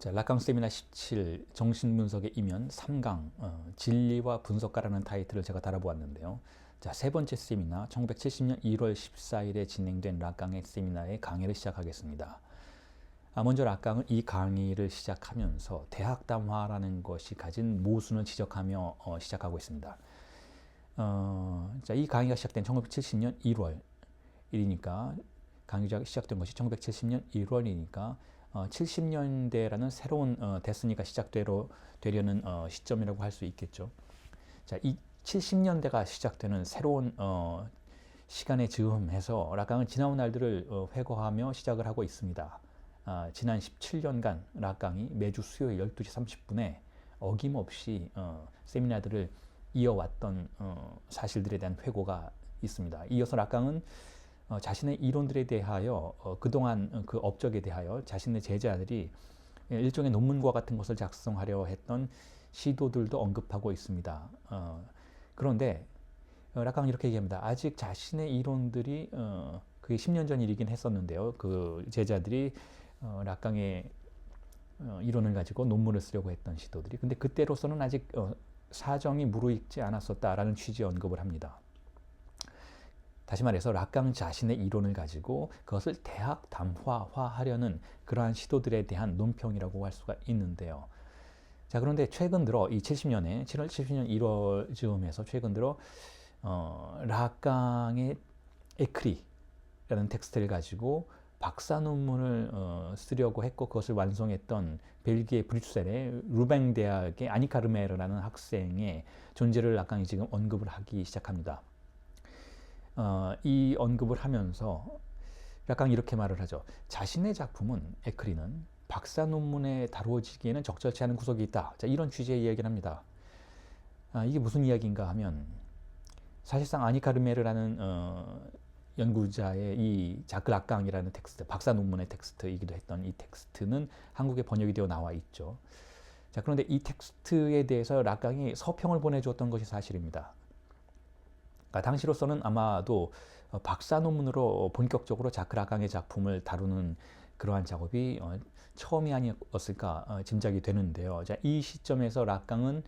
자, 라캉 세미나 17 정신분석의 이면 3강 진리와 분석가라는 타이틀을 제가 달아보았는데요. 자, 세 번째 세미나 1970년 1월 14일에 진행된 라캉의 세미나의 강의를 시작하겠습니다. 먼저 라캉은 이 강의를 시작하면서 대학 담화라는 것이 가진 모순을 지적하며 시작하고 있습니다. 자, 이 강의가 시작된 1970년 1월이니까 강의가 시작된 것이 1970년 1월이니까 70년대라는 새로운 데스니가 시작되려는 시점이라고 할 수 있겠죠. 자, 이 70년대가 시작되는 새로운 시간의 즈음해서 라캉은 지나온 날들을 회고하며 시작을 하고 있습니다. 지난 17년간 라캉이 매주 수요일 12시 30분에 어김없이 세미나들을 이어왔던 사실들에 대한 회고가 있습니다. 이어서 라캉은 자신의 이론들에 대하여 그동안 그 업적에 대하여 자신의 제자들이 일종의 논문과 같은 것을 작성하려 했던 시도들도 언급하고 있습니다. 그런데 라캉은 이렇게 얘기합니다. 아직 자신의 이론들이 그게 10년 전 일이긴 했었는데요. 그 제자들이 라캉의 이론을 가지고 논문을 쓰려고 했던 시도들이, 근데 그때로서는 아직 사정이 무르익지 않았었다라는 취지의 언급을 합니다. 다시 말해서 라캉 자신의 이론을 가지고 그것을 대학 담화화하려는 그러한 시도들에 대한 논평이라고 할 수가 있는데요. 자, 그런데 최근 들어 이 70년에 7월 70년 1월 즈음에서 최근 들어 라캉의 에크리라는 텍스트를 가지고 박사 논문을 쓰려고 했고 그것을 완성했던 벨기에 브뤼셀의 루뱅 대학의 아니카 르메르라는 학생의 존재를 라캉이 지금 언급을 하기 시작합니다. 이 언급을 하면서 라캉이 이렇게 말을 하죠. 자신의 작품은, 에크리는 박사 논문에 다루어지기에는 적절치 않은 구석이 있다. 자, 이런 취지의 이야기를 합니다. 이게 무슨 이야기인가 하면 사실상 아니카 르메르라는 연구자의 이 자크 라캉이라는 텍스트, 박사 논문의 텍스트이기도 했던 이 텍스트는 한국에 번역이 되어 나와 있죠. 자, 그런데 이 텍스트에 대해서 라캉이 서평을 보내주었던 것이 사실입니다. 당시로서는 아마도 박사 논문으로 본격적으로 자크 라캉의 작품을 다루는 그러한 작업이 처음이 아니었을까 짐작이 되는데요. 자, 이 시점에서 라캉은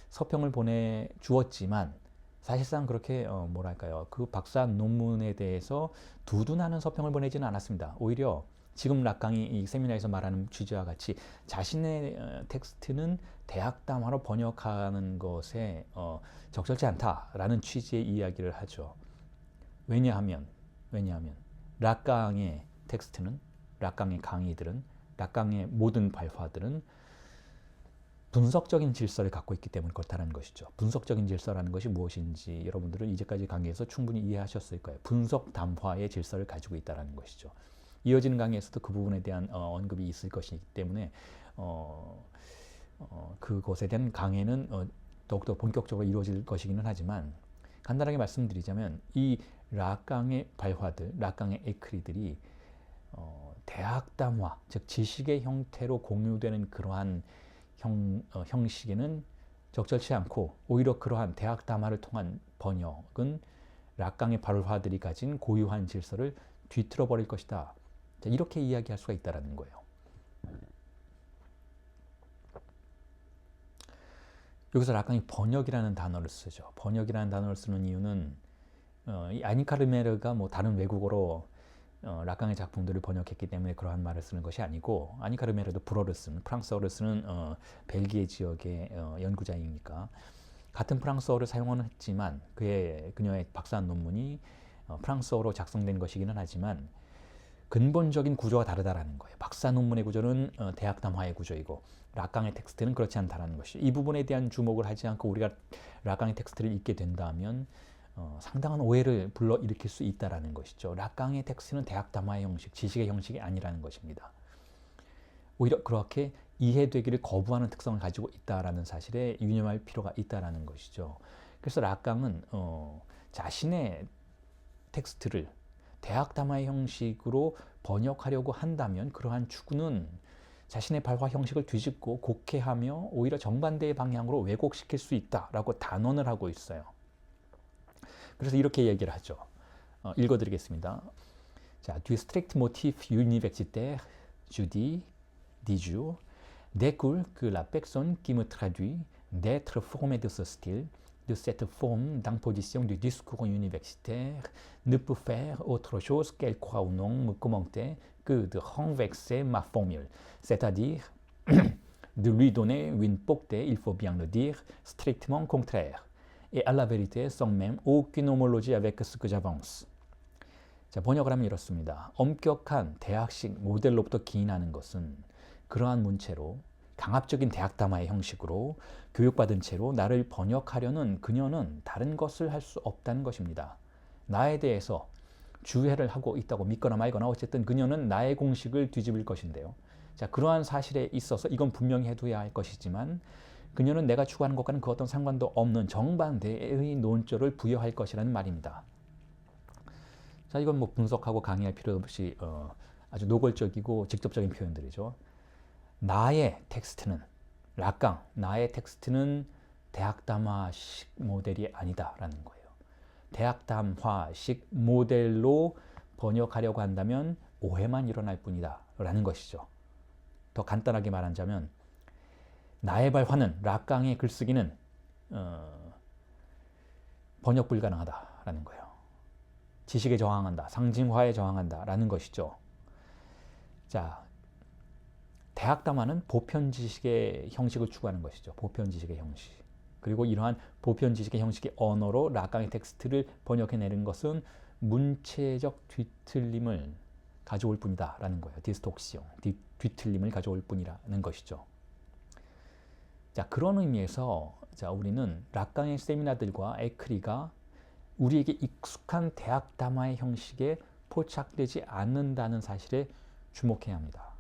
서평을 보내주었지만 사실상 그렇게 뭐랄까요, 그 박사 논문에 대해서 두둔하는 서평을 보내지는 않았습니다. 오히려 지금 라캉이 이 세미나에서 말하는 취지와 같이 자신의 텍스트는 대학 담화로 번역하는 것에 적절치 않다라는 취지의 이야기를 하죠. 왜냐하면 라캉의 텍스트는, 라캉의 강의들은, 라캉의 모든 발화들은 분석적인 질서를 갖고 있기 때문에 그렇다는 것이죠. 분석적인 질서라는 것이 무엇인지 여러분들은 이제까지 강의에서 충분히 이해하셨을 거예요. 분석 담화의 질서를 가지고 있다는 것이죠. 이어지는 강의에서도 그 부분에 대한 언급이 있을 것이기 때문에 그것에 대한 강의는 더욱더 본격적으로 이루어질 것이기는 하지만 간단하게 말씀드리자면 이 라캉의 발화들, 라캉의 에크리들이 대학 담화, 즉 지식의 형태로 공유되는 그러한 형식에는 적절치 않고 오히려 그러한 대학 담화를 통한 번역은 라캉의 발화들이 가진 고유한 질서를 뒤틀어 버릴 것이다. 자, 이렇게 이야기할 수가 있다는 거예요. 여기서 라캉이 번역이라는 단어를 쓰죠. 번역이라는 단어를 쓰는 이유는 이 아니카 르메르가 뭐 다른 외국어로 라캉의 작품들을 번역했기 때문에 그러한 말을 쓰는 것이 아니고, 아니카 르메르도 불어를 쓰는, 프랑스어를 쓰는 벨기에 지역의 연구자이니까 같은 프랑스어를 사용은 했지만 그녀의 박사 논문이 프랑스어로 작성된 것이기는 하지만 근본적인 구조가 다르다라는 거예요. 박사 논문의 구조는 대학 담화의 구조이고 라캉의 텍스트는 그렇지 않다라는 것이, 이 부분에 대한 주목을 하지 않고 우리가 라캉의 텍스트를 읽게 된다면 상당한 오해를 불러일으킬 수 있다라는 것이죠. 라캉의 텍스트는 대학 담화의 형식, 지식의 형식이 아니라는 것입니다. 오히려 그렇게 이해되기를 거부하는 특성을 가지고 있다라는 사실에 유념할 필요가 있다라는 것이죠. 그래서 라캉은 자신의 텍스트를 대학 담화의 형식으로 번역하려고 한다면 그러한 추구는 자신의 발화 형식을 뒤집고 곡해하며 오히려 정반대의 방향으로 왜곡시킬 수 있다라고 단언을 하고 있어요. 그래서 이렇게 얘기를 하죠. 읽어드리겠습니다. 자, du strict motif universitaire, je dis, 10 jours, découle que la personne qui me traduit d'être formée de ce style, de cette forme d'imposition du discours universitaire, ne peut faire autre chose qu'elle croit ou non me commenter que de renverser ma formule, c'est-à-dire de lui donner une portée, il faut bien le dire, strictement contraire, et à la vérité sans même aucune homologie avec ce que j'avance. 자, 번역을 하면 이렇습니다. 엄격한 대학식 모델로부터 기인하는 것은 그러한 문체로 강압적인 대학담화의 형식으로 교육받은 채로 나를 번역하려는 그녀는 다른 것을 할 수 없다는 것입니다. 나에 대해서 주해를 하고 있다고 믿거나 말거나 어쨌든 그녀는 나의 공식을 뒤집을 것인데요. 자, 그러한 사실에 있어서 이건 분명히 해둬야 할 것이지만 그녀는 내가 추구하는 것과는 그 어떤 상관도 없는 정반대의 논조를 부여할 것이라는 말입니다. 자, 이건 뭐 분석하고 강의할 필요 없이 아주 노골적이고 직접적인 표현들이죠. 나의 텍스트는 락강, 나의 텍스트는 대학담화식 모델이 아니다라는 거예요. 대학담화식 모델로 번역하려고 한다면 오해만 일어날 뿐이다 라는 것이죠. 더 간단하게 말하자면 나의 발화는 락강의 글쓰기는 번역 불가능하다라는 거예요. 지식에 저항한다, 상징화에 저항한다라는 것이죠. 자, 대학담화는 보편지식의 형식을 추구하는 것이죠. 보편지식의 형식. 그리고 이러한 보편지식의 형식의 언어로 락강의 텍스트를 번역해내는 것은 문체적 뒤틀림을 가져올 뿐이다 라는 거예요. 디스톡시용, 뒤틀림을 가져올 뿐이라는 것이죠. 자, 그런 의미에서 자, 우리는 락강의 세미나들과 에크리가 우리에게 익숙한 대학담화의 형식에 포착되지 않는다는 사실에 주목해야 합니다.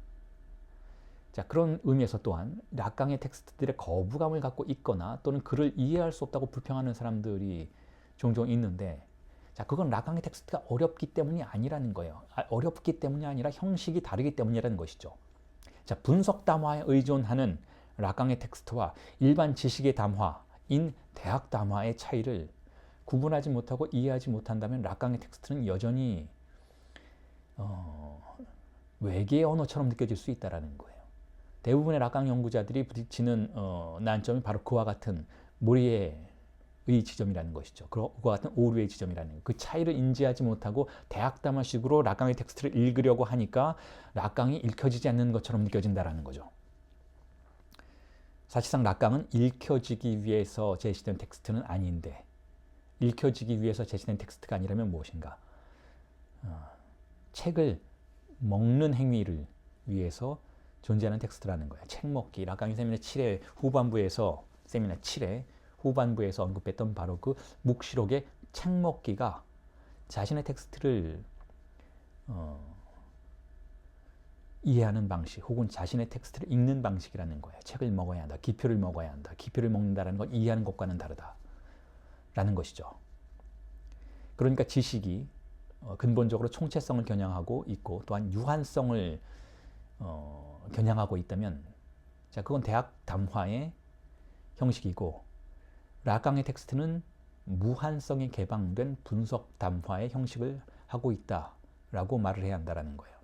자, 그런 의미에서 또한 락강의 텍스트들의 거부감을 갖고 있거나 또는 그를 이해할 수 없다고 불평하는 사람들이 종종 있는데 자, 그건 락강의 텍스트가 어렵기 때문이 아니라는 거예요. 어렵기 때문이 아니라 형식이 다르기 때문이라는 것이죠. 자, 분석 담화에 의존하는 락강의 텍스트와 일반 지식의 담화인 대학 담화의 차이를 구분하지 못하고 이해하지 못한다면 락강의 텍스트는 여전히 외계의 언어처럼 느껴질 수 있다는 거예요. 대부분의 락강 연구자들이 부딪히는 난점이 바로 그와 같은 모리의 지점이라는 것이죠. 그와 같은 오류의 지점이라는 거예요. 그 차이를 인지하지 못하고 대학담화식으로 락강의 텍스트를 읽으려고 하니까 락강이 읽혀지지 않는 것처럼 느껴진다는 거죠. 사실상 락강은 읽혀지기 위해서 제시된 텍스트는 아닌데 읽혀지기 위해서 제시된 텍스트가 아니라면 무엇인가? 책을 먹는 행위를 위해서 존재하는 텍스트라는 거예요. 책 먹기. 락강의 세미나 7회 후반부에서 세미나 7회 후반부에서 언급했던 바로 그 묵시록의 책 먹기가 자신의 텍스트를 이해하는 방식 혹은 자신의 텍스트를 읽는 방식이라는 거예요. 책을 먹어야 한다. 기표를 먹어야 한다. 기표를 먹는다는 건 이해하는 것과는 다르다라는 것이죠. 그러니까 지식이 근본적으로 총체성을 겨냥하고 있고 또한 유한성을 겨냥하고 있다면 자, 그건 대학 담화의 형식이고 락강의 텍스트는 무한성에 개방된 분석 담화의 형식을 하고 있다라고 말을 해야 한다는 거예요.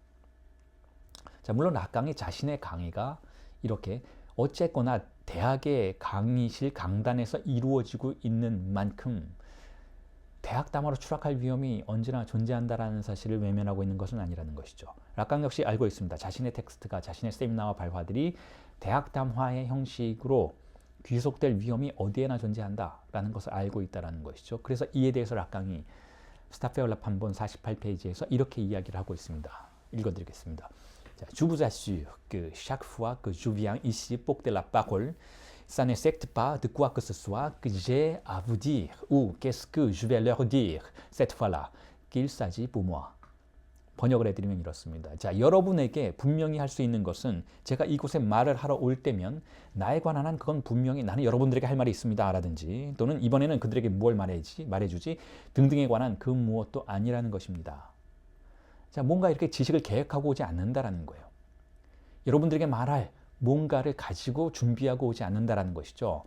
자, 물론 락강이 자신의 강의가 이렇게 어쨌거나 대학의 강의실 강단에서 이루어지고 있는 만큼 대학 담화로 추락할 위험이 언제나 존재한다라는 사실을 외면하고 있는 것은 아니라는 것이죠. 락강 역시 알고 있습니다. 자신의 텍스트가 자신의 세미나와 발화들이 대학 담화의 형식으로 귀속될 위험이 어디에나 존재한다라는 것을 알고 있다는 것이죠. 그래서 이에 대해서 락강이 스타페올라 판본 48페이지에서 이렇게 이야기를 하고 있습니다. 읽어드리겠습니다. Je vous assure que chaque fois que je viens ici porter la parole, ça n'affecte pas de quoi que ce soit que j'ai à vous dire ou qu'est-ce que je vais leur dire cette fois-là qu'il s'agit pour moi. 번역을 해드리면 이렇습니다. 자, 여러분에게 분명히 할 수 있는 것은 제가 이곳에 말을 하러 올 때면 나에 관한 한 그건 분명히 나는 여러분들에게 할 말이 있습니다 라든지 또는 이번에는 그들에게 뭘 말해주지 등등에 관한 그 무엇도 아니라는 것입니다. 자, 뭔가 이렇게 지식을 계획하고 오지 않는다라는 거예요. 여러분들에게 말할 뭔가를 가지고 준비하고 오지 않는다라는 것이죠.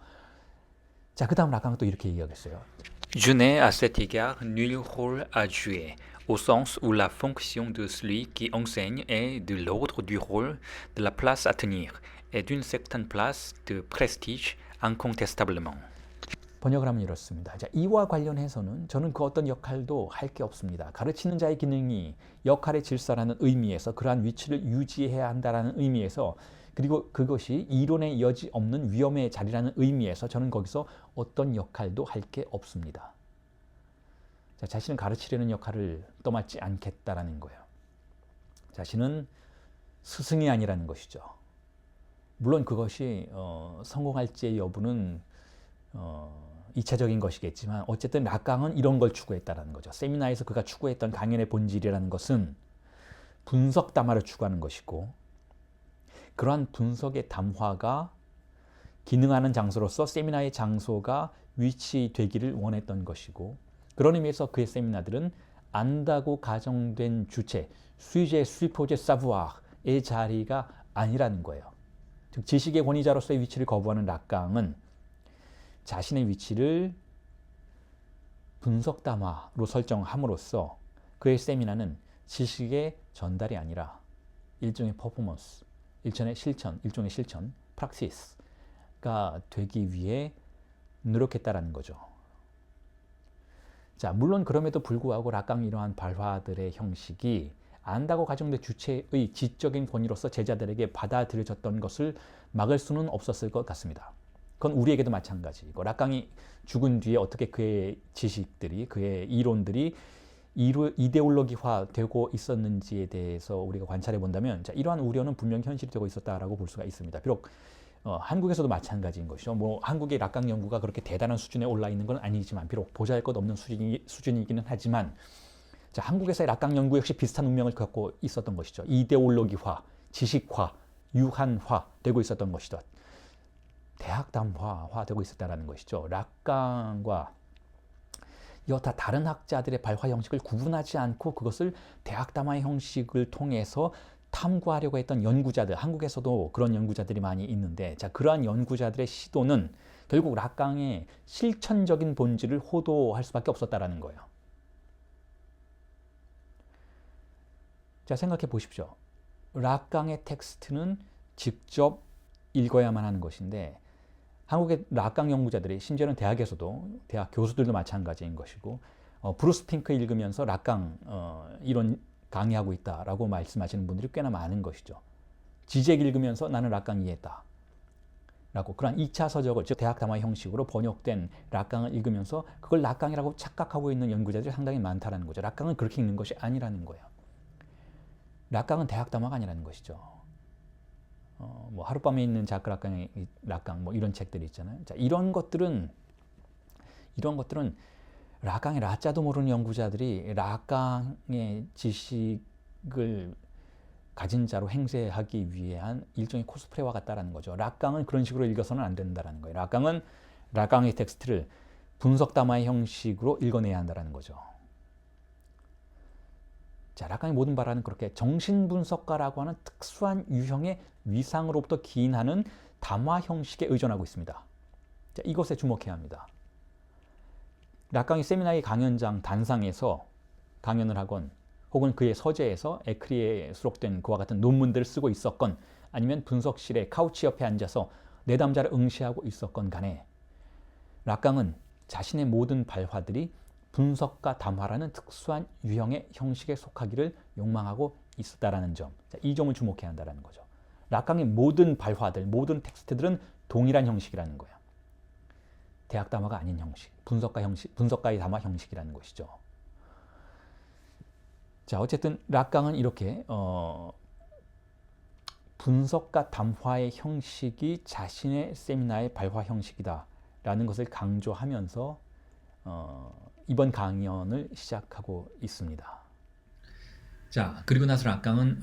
자, 그 다음 락강은 또 이렇게 이야기했어요. Je n'ai à cet égard nul rôle à jouer. au sens où la fonction de celui qui enseigne est de l'ordre du rôle, de la place à tenir et d'une certaine place de prestige incontestablement. 번역을 하면 이렇습니다. 자, 이와 관련해서는 저는 그 어떤 역할도 할 게 없습니다. 가르치는 자의 기능이 역할의 질서라는 의미에서 그러한 위치를 유지해야 한다라는 의미에서 그리고 그것이 이론의 여지 없는 위험의 자리라는 의미에서 저는 거기서 어떤 역할도 할 게 없습니다. 자, 자신은 가르치려는 역할을 떠맡지 않겠다라는 거예요. 자신은 스승이 아니라는 것이죠. 물론 그것이 성공할지의 여부는 2차적인 것이겠지만 어쨌든 락강은 이런 걸 추구했다라는 거죠. 세미나에서 그가 추구했던 강연의 본질이라는 것은 분석 담화를 추구하는 것이고 그러한 분석의 담화가 기능하는 장소로서 세미나의 장소가 위치되기를 원했던 것이고 그런 의미에서 그의 세미나들은 안다고 가정된 주체, 수제, 수포제, 사부아의 자리가 아니라는 거예요. 즉 지식의 권위자로서의 위치를 거부하는 락강은 자신의 위치를 분석 담화로 설정함으로써 그의 세미나는 지식의 전달이 아니라 일종의 퍼포먼스, 일종의 실천, 프락시스가 되기 위해 노력했다라는 거죠. 자, 물론 그럼에도 불구하고 락강이 이러한 발화들의 형식이 안다고 가정된 주체의 지적인 권위로서 제자들에게 받아들여졌던 것을 막을 수는 없었을 것 같습니다. 그건 우리에게도 마찬가지고 락강이 죽은 뒤에 어떻게 그의 지식들이 그의 이론들이 이데올로기화 되고 있었는지에 대해서 우리가 관찰해 본다면 자, 이러한 우려는 분명 현실이 되고 있었다라고 볼 수가 있습니다. 비록 한국에서도 마찬가지인 것이죠. 뭐 한국의 락강 연구가 그렇게 대단한 수준에 올라 있는 건 아니지만 비록 보잘것없는 수준이기는 하지만 자, 한국에서의 락강 연구 역시 비슷한 운명을 겪고 있었던 것이죠. 이데올로기화, 지식화, 유한화 되고 있었던 것이죠. 대학 담화화 되고 있었다는 것이죠. 락강과 여타 다른 학자들의 발화 형식을 구분하지 않고 그것을 대학 담화 형식을 통해서 탐구하려고 했던 연구자들, 한국에서도 그런 연구자들이 많이 있는데 자, 그러한 연구자들의 시도는 결국 락강의 실천적인 본질을 호도할 수밖에 없었다라는 거예요. 자, 생각해 보십시오. 락강의 텍스트는 직접 읽어야만 하는 것인데 한국의 락강 연구자들이 심지어는 대학에서도 대학 교수들도 마찬가지인 것이고 브루스 핑크 읽으면서 락강 이론 강의하고 있다라고 말씀하시는 분들이 꽤나 많은 것이죠. 지적 읽으면서 나는 락강 이해했다 라고 그런 2차 서적을 즉 대학 담화 형식으로 번역된 락강을 읽으면서 그걸 락강이라고 착각하고 있는 연구자들이 상당히 많다는 거죠. 락강은 그렇게 읽는 것이 아니라는 거예요. 락강은 대학 담화가 아니라는 것이죠. 뭐 하룻밤에 있는 자크 락강 뭐 이런 책들이 있잖아요. 자, 이런 것들은 락강의 라자도 모르는 연구자들이 락강의 지식을 가진 자로 행세하기 위한 일종의 코스프레와 같다라는 거죠. 락강은 그런 식으로 읽어서는 안 된다라는 거예요. 락강은 락강의 텍스트를 분석 담화의 형식으로 읽어내야 한다라는 거죠. 자, 락강의 모든 발화는 그렇게 정신분석가라고 하는 특수한 유형의 위상으로부터 기인하는 담화 형식에 의존하고 있습니다. 자, 이것에 주목해야 합니다. 락강이 세미나의 강연장 단상에서 강연을 하건 혹은 그의 서재에서 에크리에 수록된 그와 같은 논문들을 쓰고 있었건 아니면 분석실에 카우치 옆에 앉아서 내담자를 응시하고 있었건 간에 락강은 자신의 모든 발화들이 분석과 담화라는 특수한 유형의 형식에 속하기를 욕망하고 있었다라는 점. 자, 이 점을 주목해야 한다는 거죠. 락강의 모든 발화들, 모든 텍스트들은 동일한 형식이라는 거예요. 대학 담화가 아닌 형식, 분석가의 담화 형식이라는 것이죠. 자, 어쨌든 락강은 이렇게 분석과 담화의 형식이 자신의 세미나의 발화 형식이다라는 것을 강조하면서 이번 강연을 시작하고 있습니다. 자, 그리고 나서 락강은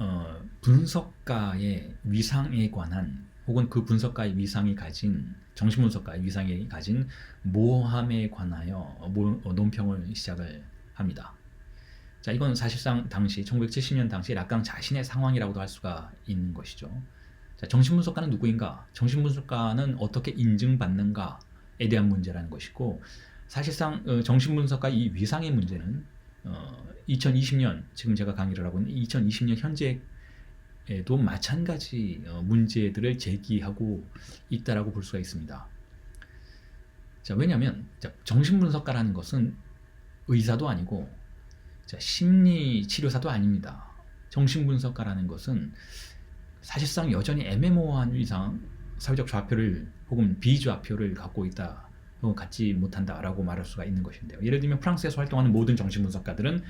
분석가의 위상에 관한 혹은 그 분석가의 위상이 가진 정신분석가의 위상이 가진 모함에 관하여 논평을 시작을 합니다. 자, 이건 사실상 당시 1970년 당시 락강 자신의 상황이라고도 할 수가 있는 것이죠. 자, 정신분석가는 누구인가? 정신분석가는 어떻게 인증받는가에 대한 문제라는 것이고 사실상 정신분석가의 이 위상의 문제는 2020년 지금 제가 강의를 하고 있는 2020년 현재에도 마찬가지 문제들을 제기하고 있다라고 볼 수가 있습니다. 자, 왜냐하면 정신분석가라는 것은 의사도 아니고 심리치료사도 아닙니다. 정신분석가라는 것은 사실상 여전히 애매모호한 이상 사회적 좌표를 혹은 비좌표를 갖고 있다, 혹은 갖지 못한다라고 말할 수가 있는 것인데요. 예를 들면 프랑스에서 활동하는 모든 정신분석가들은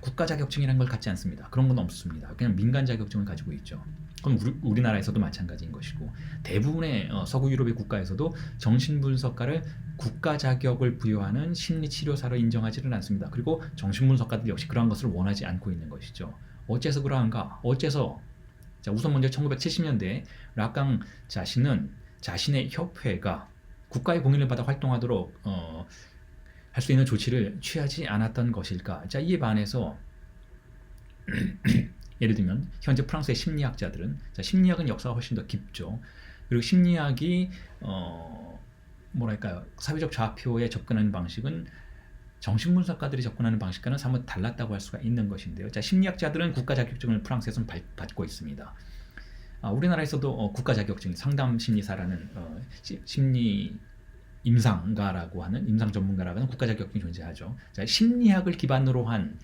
국가 자격증이라는 걸 갖지 않습니다. 그런 건 없습니다. 그냥 민간 자격증을 가지고 있죠. 그건 우리나라에서도 마찬가지인 것이고, 대부분의 서구 유럽의 국가에서도 정신분석가를 국가 자격을 부여하는 심리치료사로 인정하지는 않습니다. 그리고 정신분석가들 역시 그러한 것을 원하지 않고 있는 것이죠. 어째서 그러한가? 어째서? 자, 우선 먼저 1970년대에 락강 자신은 자신의 협회가 국가의 공인을 받아 활동하도록 할 수 있는 조치를 취하지 않았던 것일까? 자, 이에 반해서 예를 들면 현재 프랑스의 심리학자들은, 심리학은 역사가 훨씬 더 깊죠. 그리고 심리학이 뭐랄까요, 사회적 좌표에 접근하는 방식은 정신분석가들이 접근하는 방식과는 사뭇 달랐다고 할 수가 있는 것인데요. 자, 심리학자들은 국가 자격증을 프랑스에서는 받고 있습니다. 우리나라에서도 국가 자격증 상담 심리사라는 심리 임상가라고 하는, 임상 전문가라고 하는 국가 자격증이 존재하죠. 자, 심리학을 기반으로 한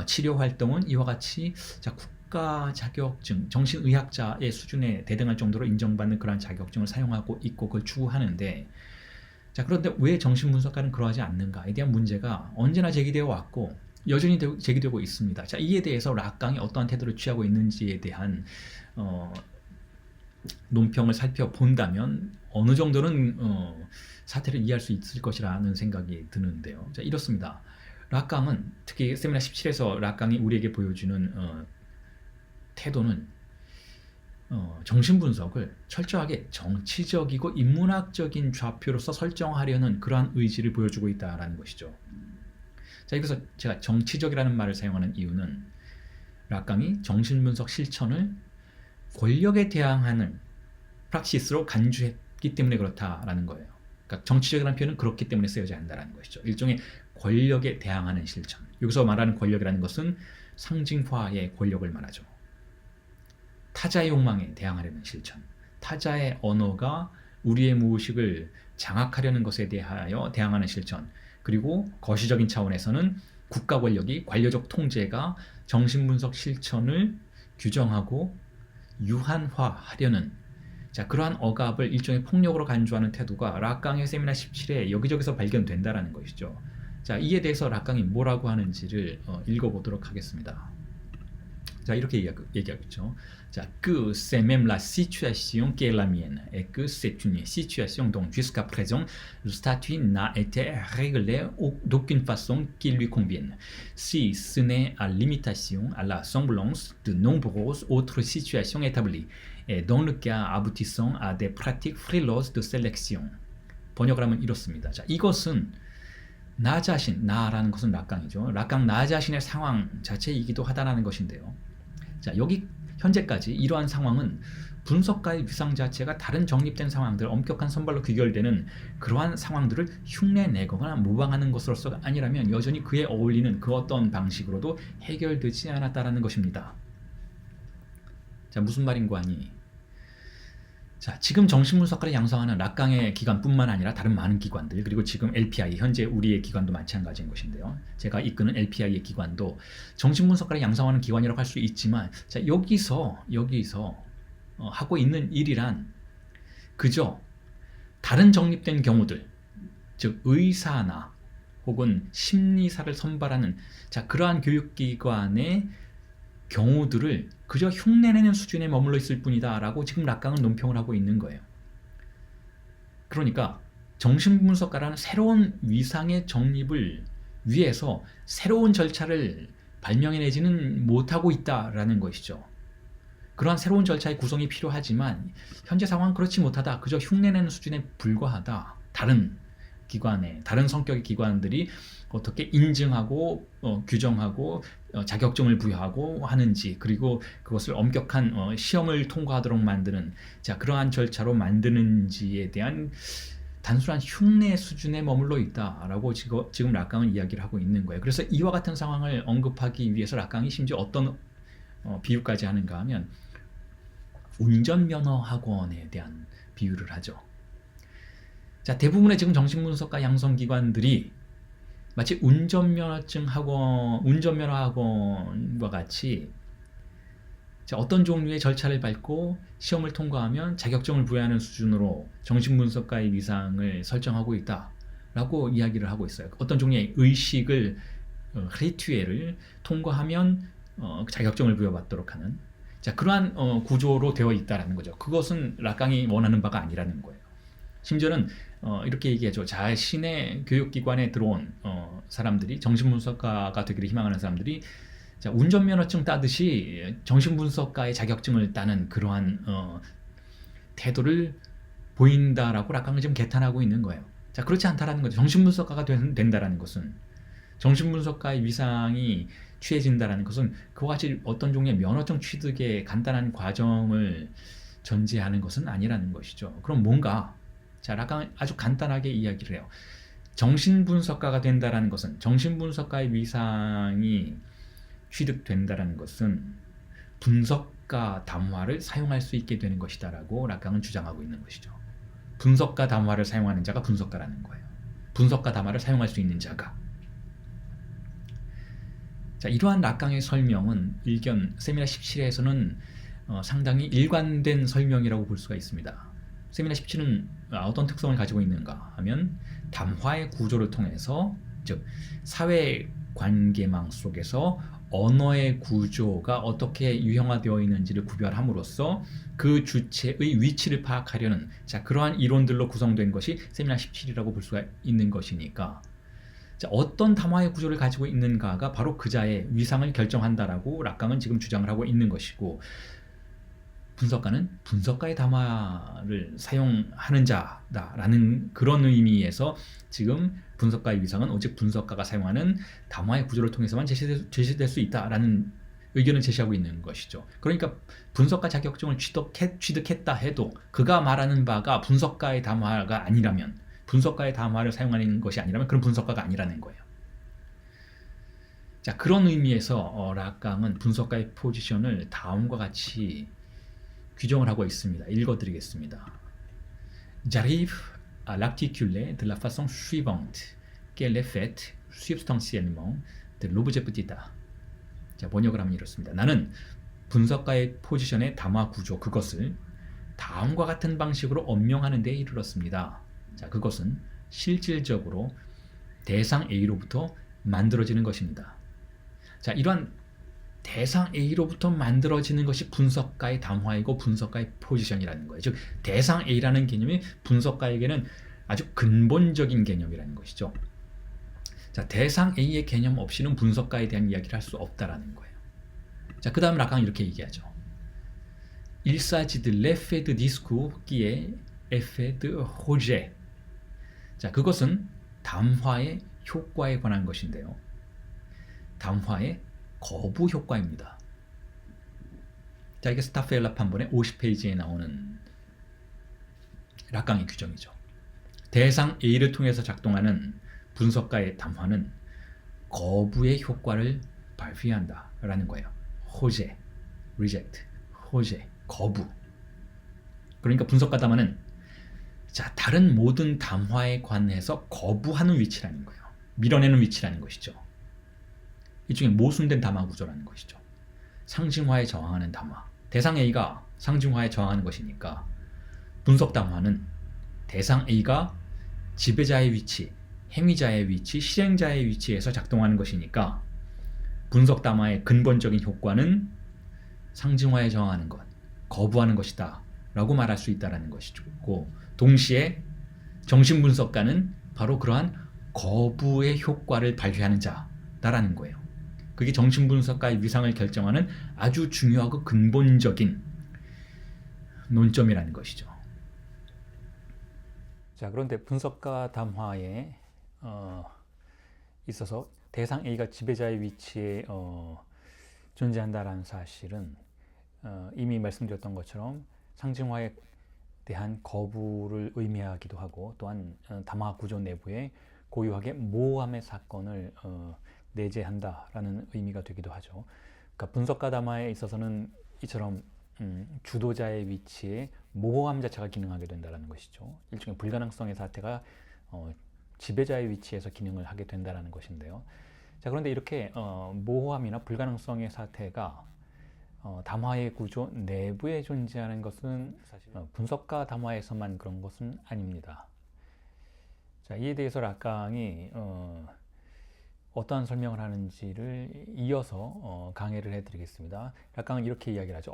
치료 활동은 이와 같이 국가 자격증, 정신의학자의 수준에 대등할 정도로 인정받는 그러한 자격증을 사용하고 있고 그걸 추구하는데, 자, 그런데 왜 정신분석가는 그러하지 않는가에 대한 문제가 언제나 제기되어 왔고 여전히 제기되고 있습니다. 자, 이에 대해서 락강이 어떠한 태도를 취하고 있는지에 대한 논평을 살펴본다면 어느 정도는 사태를 이해할 수 있을 것이라는 생각이 드는데요. 자, 이렇습니다. 락강은, 특히 세미나 17에서 락강이 우리에게 보여주는 태도는 정신분석을 철저하게 정치적이고 인문학적인 좌표로서 설정하려는 그러한 의지를 보여주고 있다는 것이죠. 자, 여기서 제가 정치적이라는 말을 사용하는 이유는 락강이 정신분석 실천을 권력에 대항하는 프락시스로 간주했기 때문에 그렇다라는 거예요. 그러니까 정치적이라는 표현은 그렇기 때문에 쓰여져야 한다는 것이죠. 일종의 권력에 대항하는 실천. 여기서 말하는 권력이라는 것은 상징화의 권력을 말하죠. 타자의 욕망에 대항하려는 실천. 타자의 언어가 우리의 무의식을 장악하려는 것에 대하여 대항하는 실천. 그리고 거시적인 차원에서는 국가 권력이, 관료적 통제가 정신분석 실천을 규정하고 유한화하려는, 자, 그러한 억압을 일종의 폭력으로 간주하는 태도가 락강의 세미나 17에 여기저기서 발견된다라는 것이죠. 자, 이에 대해서 락강이 뭐라고 하는지를 읽어보도록 하겠습니다. 자, 이렇게 얘기하고 있죠. 자, que c'est même la situation qui est la mienne et que c'est une situation dont jusqu'à présent le statut n'a été réglé d'aucune façon qui lui convienne, si ce n'est à l'imitation, à la semblance de nombreuses autres situations établies, et dans le cas aboutissant à des pratiques frileuses de sélection. 번역을 하면 이렇습니다. 자, 이것은 나 자신, 나라는 것은 락강이죠. 락강 나 자신의 상황 자체이기도 하다라는 것인데요. 자, 여기 현재까지 이러한 상황은 분석가의 위상 자체가 다른 정립된 상황들, 엄격한 선발로 귀결되는 그러한 상황들을 흉내내거나 모방하는 것으로서가 아니라면 여전히 그에 어울리는 그 어떤 방식으로도 해결되지 않았다라는 것입니다. 자, 무슨 말인고 하니, 자, 지금 정신분석가를 양성하는 락강의 기관뿐만 아니라 다른 많은 기관들, 그리고 지금 LPI, 현재 우리의 기관도 마찬가지인 것인데요. 제가 이끄는 LPI의 기관도 정신분석가를 양성하는 기관이라고 할 수 있지만, 자, 여기서 하고 있는 일이란 그저 다른 정립된 경우들, 즉 의사나 혹은 심리사를 선발하는, 자, 그러한 교육기관의 경우들을 그저 흉내내는 수준에 머물러 있을 뿐이다 라고 지금 락강은 논평을 하고 있는 거예요. 그러니까 정신분석가라는 새로운 위상의 정립을 위해서 새로운 절차를 발명해내지는 못하고 있다라는 것이죠. 그러한 새로운 절차의 구성이 필요하지만 현재 상황은 그렇지 못하다, 그저 흉내내는 수준에 불과하다. 다른 기관에, 다른 성격의 기관들이 어떻게 인증하고 규정하고 자격증을 부여하고 하는지, 그리고 그것을 엄격한 시험을 통과하도록 만드는, 자, 그러한 절차로 만드는지에 대한 단순한 흉내 수준에 머물러 있다라고 지금 락강은 이야기를 하고 있는 거예요. 그래서 이와 같은 상황을 언급하기 위해서 락강이 심지어 어떤 비유까지 하는가 하면 운전면허 학원에 대한 비유를 하죠. 자, 대부분의 지금 정신분석과 양성기관들이 마치 운전면허 학원과 같이 어떤 종류의 절차를 밟고 시험을 통과하면 자격증을 부여하는 수준으로 정신분석가의 위상을 설정하고 있다라고 이야기를 하고 있어요. 어떤 종류의 의식을 리튜엘을 통과하면 자격증을 부여받도록 하는 그러한 구조로 되어 있다라는 거죠. 그것은 락강이 원하는 바가 아니라는 거예요. 심지어는 이렇게 얘기하죠. 자신의 교육기관에 들어온 사람들이 정신분석가가 되기를 희망하는 사람들이 운전면허증 따듯이 정신분석가의 자격증을 따는 그러한 태도를 보인다라고 락강은 지금 개탄하고 있는 거예요. 자, 그렇지 않다라는 거죠. 정신분석가가 된다라는 것은 정신분석가의 위상이 취해진다라는 것은 그와 같이 어떤 종류의 면허증 취득의 간단한 과정을 전제하는 것은 아니라는 것이죠. 그럼 뭔가 락강은 아주 간단하게 이야기를 해요. 정신분석가가 된다라는 것은 정신분석가의 위상이 취득된다라는 것은 분석가 담화를 사용할 수 있게 되는 것이다라고 락강은 주장하고 있는 것이죠. 분석가 담화를 사용하는 자가 분석가라는 거예요. 분석가 담화를 사용할 수 있는 자가. 자, 이러한 락강의 설명은 일견 세미나 17에서는 상당히 일관된 설명이라고 볼 수가 있습니다. 세미나 17은 어떤 특성을 가지고 있는가 하면 담화의 구조를 통해서 즉 사회관계망 속에서 언어의 구조가 어떻게 유형화되어 있는지를 구별함으로써 그 주체의 위치를 파악하려는 그러한 이론들로 구성된 것이 세미나 17이라고 볼 수가 있는 것이니까 어떤 담화의 구조를 가지고 있는가가 바로 그자의 위상을 결정한다라고 락강은 지금 주장을 하고 있는 것이고, 분석가는 분석가의 담화를 사용하는 자다라는 그런 의미에서 지금 분석가의 위상은 오직 분석가가 사용하는 담화의 구조를 통해서만 제시될 수 있다라는 의견을 제시하고 있는 것이죠. 그러니까 분석가 자격증을 취득했다 해도 그가 말하는 바가 분석가의 담화가 아니라면, 분석가의 담화를 사용하는 것이 아니라면 그런 분석가가 아니라는 거예요. 자, 그런 의미에서 락강은 분석가의 포지션을 다음과 같이 규정을 하고 있습니다. 읽어드리겠습니다. J'arrive à l'articuler de la façon suivante, qu'elle est faite substantiellement de l'objet petit a. 자, 번역을 하면 이렇습니다. 나는 분석가의 포지션의 담화 구조, 그것을 다음과 같은 방식으로 언명하는 데 이르렀습니다. 자, 그것은 실질적으로 대상 A로부터 만들어지는 것입니다. 자, 이러한 대상 A로부터 만들어지는 것이 분석가의 담화이고 분석가의 포지션이라는 거예요. 즉, 대상 A라는 개념이 분석가에게는 아주 근본적인 개념이라는 것이죠. 자, 대상 A의 개념 없이는 분석가에 대한 이야기를 할 수 없다라는 거예요. 자, 그 다음 락강은 이렇게 얘기하죠. Il s'agit de l'effet de discours qui est effet de rejet. 자, 그것은 담화의 효과에 관한 것인데요. 담화의 거부 효과입니다. 자, 이게 스타펠라 판본의 50페이지에 나오는 락강의 규정이죠. 대상 A를 통해서 작동하는 분석가의 담화는 거부의 효과를 발휘한다라는 거예요. 호재, reject, 호재, 거부. 그러니까 분석가 담화는 다른 모든 담화에 관해서 거부하는 위치라는 거예요. 밀어내는 위치라는 것이죠. 일종의 모순된 담화 구조라는 것이죠. 상징화에 저항하는 담화. 대상 A가 상징화에 저항하는 것이니까 분석 담화는 대상 A가 지배자의 위치, 행위자의 위치, 실행자의 위치에서 작동하는 것이니까 분석 담화의 근본적인 효과는 상징화에 저항하는 것, 거부하는 것이다 라고 말할 수 있다는 것이고, 동시에 정신분석가는 바로 그러한 거부의 효과를 발휘하는 자다라는 거예요. 그게 정신분석가의 위상을 결정하는 아주 중요하고 근본적인 논점이라는 것이죠. 자, 그런데 분석가 담화에 있어서 대상 A가 지배자의 위치에 존재한다라는 사실은 이미 말씀드렸던 것처럼 상징화에 대한 거부를 의미하기도 하고, 또한 담화 구조 내부에 고유하게 모호함의 사건을 내재한다라는 의미가 되기도 하죠. 그러니까 분석가 담화에 있어서는 이처럼 주도자의 위치에 모호함 자체가 기능하게 된다는 것이죠. 일종의 불가능성의 사태가 지배자의 위치에서 기능을 하게 된다는 것인데요. 자, 그런데 이렇게 모호함이나 불가능성의 사태가 담화의 구조 내부에 존재하는 것은 사실 분석가 담화에서만 그런 것은 아닙니다. 자, 이에 대해서 락강이 어떠한 설명을 하는지를 이어서 강의를 해드리겠습니다. 락강은 이렇게 이야기를 하죠.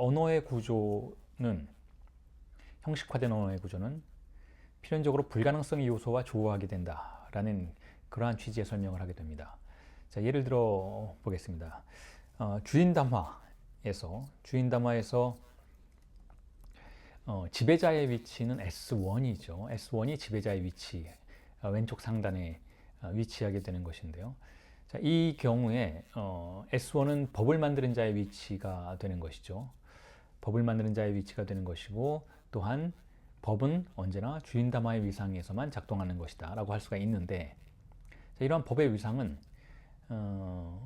형식화된 언어의 구조는 필연적으로 불가능성의 요소와 조화하게 된다라는 그러한 취지의 설명을 하게 됩니다. 자, 예를 들어 보겠습니다. 주인담화에서 지배자의 위치는 S1이죠. S1이 지배자의 위치, 왼쪽 상단에 위치하게 되는 것인데요. 자, 이 경우에 S1은 법을 만드는 자의 위치가 되는 것이죠. 법을 만드는 자의 위치가 되는 것이고, 또한 법은 언제나 주인담화의 위상에서만 작동하는 것이다 라고 할 수가 있는데, 자, 이러한 법의 위상은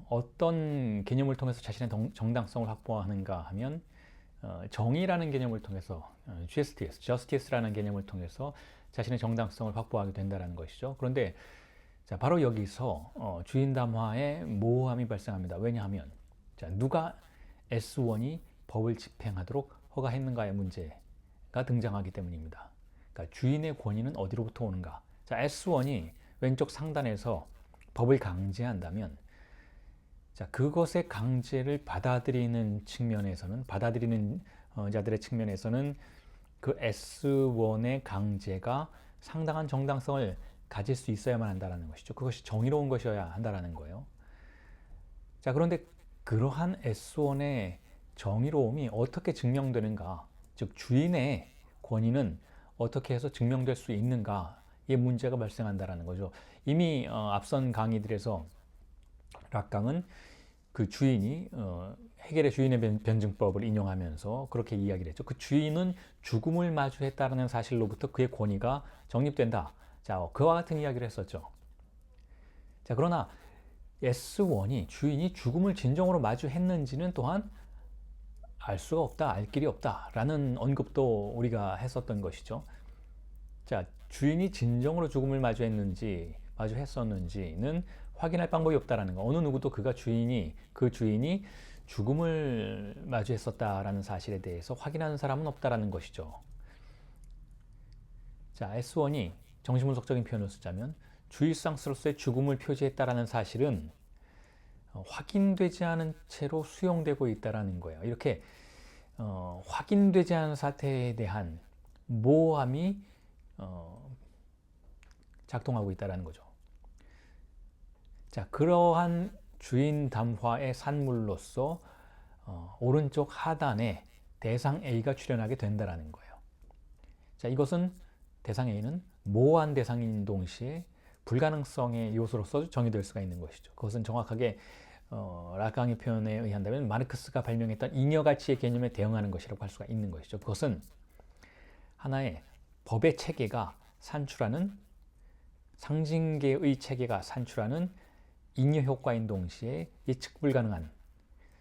어떤 개념을 통해서 자신의 정당성을 확보하는가 하면 정의라는 개념을 통해서 justice라는 개념을 통해서 자신의 정당성을 확보하게 된다는 것이죠. 그런데 자, 바로 여기서 주인담화의 모호함이 발생합니다. 왜냐하면 자, 누가 S1이 법을 집행하도록 허가했는가의 문제가 등장하기 때문입니다. 그러니까 주인의 권위는 어디로부터 오는가? 자, S1이 왼쪽 상단에서 법을 강제한다면, 자, 그것의 강제를 받아들이는 자들의 측면에서는 그 S1의 강제가 상당한 정당성을 가질 수 있어야만 한다는 것이죠. 그것이 정의로운 것이어야 한다는 거예요. 자, 그런데 그러한 S1의 정의로움이 어떻게 증명되는가, 즉 주인의 권위는 어떻게 해서 증명될 수 있는가의 문제가 발생한다는 거죠. 이미 앞선 강의들에서 락강은 그 주인이 헤겔의 주인의 변증법을 인용하면서 그렇게 이야기를 했죠. 그 주인은 죽음을 마주했다는 사실로부터 그의 권위가 정립된다. 자, 그와 같은 이야기를 했었죠. 자, 그러나 S1이 주인이 죽음을 진정으로 마주했는지는 또한 알 수가 없다, 알 길이 없다라는 언급도 우리가 했었던 것이죠. 자, 주인이 진정으로 죽음을 마주했었는지는 확인할 방법이 없다라는 거. 어느 누구도 그 주인이 죽음을 마주했었다라는 사실에 대해서 확인하는 사람은 없다라는 것이죠. 자, S1이 정신분석적인 표현을 쓰자면 주일상스로서의 죽음을 표지했다라는 사실은 확인되지 않은 채로 수용되고 있다라는 거예요. 이렇게 확인되지 않은 사태에 대한 모호함이 작동하고 있다라는 거죠. 자, 그러한 주인 담화의 산물로서 오른쪽 하단에 대상 A가 출현하게 된다라는 거예요. 자, 이것은 대상 A는 모호한 대상인 동시에 불가능성의 요소로서 정의될 수가 있는 것이죠. 그것은 정확하게 락강의 표현에 의한다면 마르크스가 발명했던 잉여가치의 개념에 대응하는 것이라고 할 수가 있는 것이죠. 그것은 하나의 법의 체계가 산출하는, 상징계의 체계가 산출하는 잉여 효과인 동시에 예측 불가능한,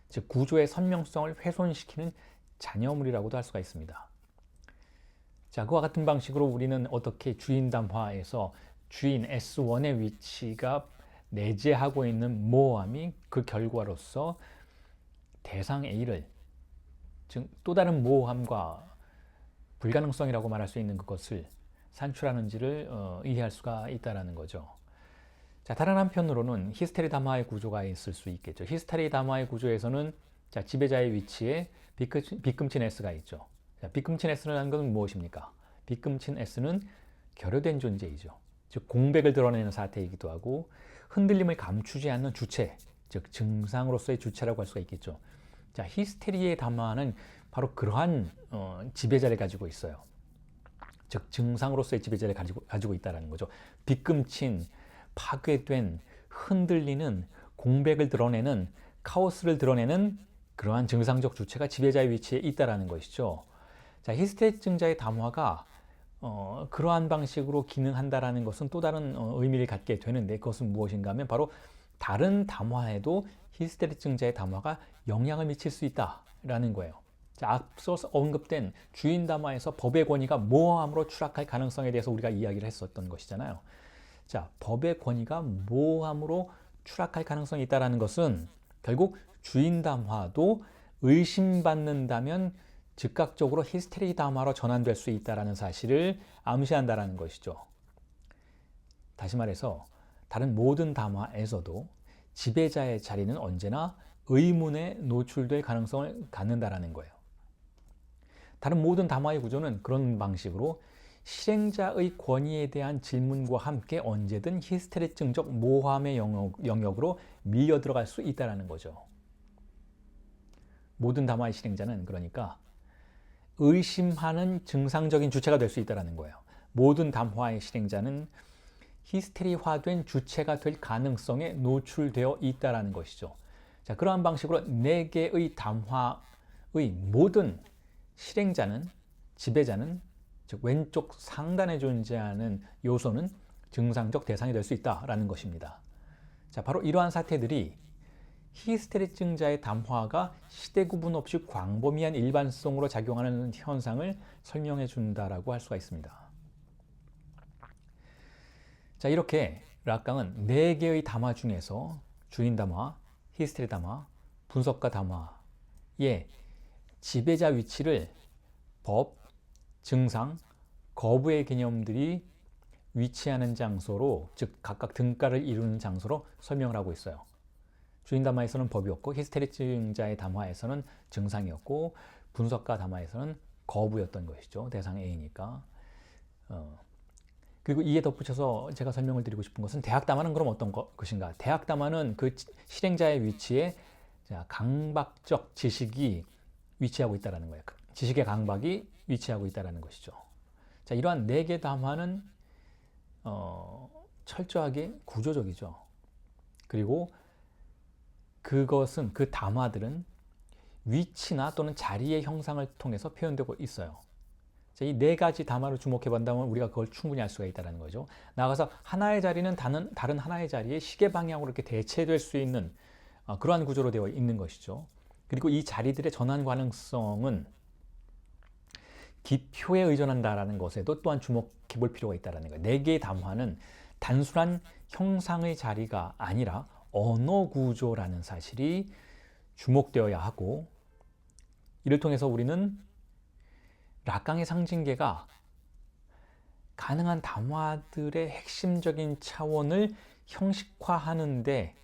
즉 구조의 선명성을 훼손시키는 잔여물이라고도 할 수가 있습니다. 자, 그와 같은 방식으로 우리는 어떻게 주인 담화에서 주인 S1의 위치가 내재하고 있는 모호함이 그 결과로서 대상 A를, 즉 또 다른 모호함과 불가능성이라고 말할 수 있는 그것을 산출하는지를 이해할 수가 있다는 거죠. 자, 다른 한편으로는 히스테리 담화의 구조가 있을 수 있겠죠. 히스테리 담화의 구조에서는 자, 지배자의 위치에 빗금친 S가 있죠. 자, 빗금친 S라는 것은 무엇입니까? 빗금친 S는 결여된 존재이죠. 즉 공백을 드러내는 사태이기도 하고 흔들림을 감추지 않는 주체, 즉 증상으로서의 주체라고 할 수가 있겠죠. 자, 히스테리의 담화는 바로 그러한 지배자를 가지고 있어요. 즉 증상으로서의 지배자를 가지고 있다는 거죠. 빗금친, 파괴된, 흔들리는, 공백을 드러내는, 카오스를 드러내는 그러한 증상적 주체가 지배자의 위치에 있다는 것이죠. 자, 히스테릭 증자의 담화가 그러한 방식으로 기능한다라는 것은 또 다른 의미를 갖게 되는데, 그것은 무엇인가 하면 바로 다른 담화에도 히스테리증자의 담화가 영향을 미칠 수 있다라는 거예요. 자, 앞서서 언급된 주인 담화에서 법의 권위가 모호함으로 추락할 가능성에 대해서 우리가 이야기를 했었던 것이잖아요. 자, 법의 권위가 모호함으로 추락할 가능성이 있다는 것은 결국 주인 담화도 의심받는다면 즉각적으로 히스테리 담화로 전환될 수 있다는 사실을 암시한다는 것이죠. 다시 말해서 다른 모든 담화에서도 지배자의 자리는 언제나 의문에 노출될 가능성을 갖는다는 거예요. 다른 모든 담화의 구조는 그런 방식으로 실행자의 권위에 대한 질문과 함께 언제든 히스테리증적 모함의 영역으로 밀려 들어갈 수 있다는 거죠. 모든 담화의 실행자는 그러니까 의심하는 증상적인 주체가 될 수 있다는 거예요. 모든 담화의 실행자는 히스테리화된 주체가 될 가능성에 노출되어 있다는 것이죠. 자, 그러한 방식으로 4개의 담화의 모든 실행자는, 지배자는, 즉 왼쪽 상단에 존재하는 요소는 증상적 대상이 될 수 있다는 것입니다. 자, 바로 이러한 사태들이 히스테리증자의 담화가 시대 구분 없이 광범위한 일반성으로 작용하는 현상을 설명해 준다라고 할 수가 있습니다. 자, 이렇게 락강은 4개의 담화 중에서 주인 담화, 히스테리 담화, 분석가 담화의 지배자 위치를 법, 증상, 거부의 개념들이 위치하는 장소로, 즉 각각 등가를 이루는 장소로 설명을 하고 있어요. 주인 담화에서는 법이었고, 히스테리증자의 담화에서는 증상이었고, 분석가 담화에서는 거부였던 것이죠. 대상 A니까. 그리고 이에 덧붙여서 제가 설명을 드리고 싶은 것은 대학 담화는 그럼 어떤 것인가? 대학 담화는 그 실행자의 위치에 강박적 지식이 위치하고 있다는 거예요. 지식의 강박이 위치하고 있다는 것이죠. 자, 이러한 4개 담화는 철저하게 구조적이죠. 그리고 그것은, 그 담화들은 위치나 또는 자리의 형상을 통해서 표현되고 있어요. 자, 이 4가지 담화를 주목해 본다면 우리가 그걸 충분히 알 수가 있다는 거죠. 나아가서 하나의 자리는 다른 하나의 자리에 시계 방향으로 이렇게 대체될 수 있는 그러한 구조로 되어 있는 것이죠. 그리고 이 자리들의 전환 가능성은 기표에 의존한다라는 것에도 또한 주목해 볼 필요가 있다는 거예요. 4개의 담화는 단순한 형상의 자리가 아니라 언어 구조라는 사실이 주목되어야 하고, 이를 통해서 우리는 락강의 상징계가 가능한 담화들의 핵심적인 차원을 형식화하는 데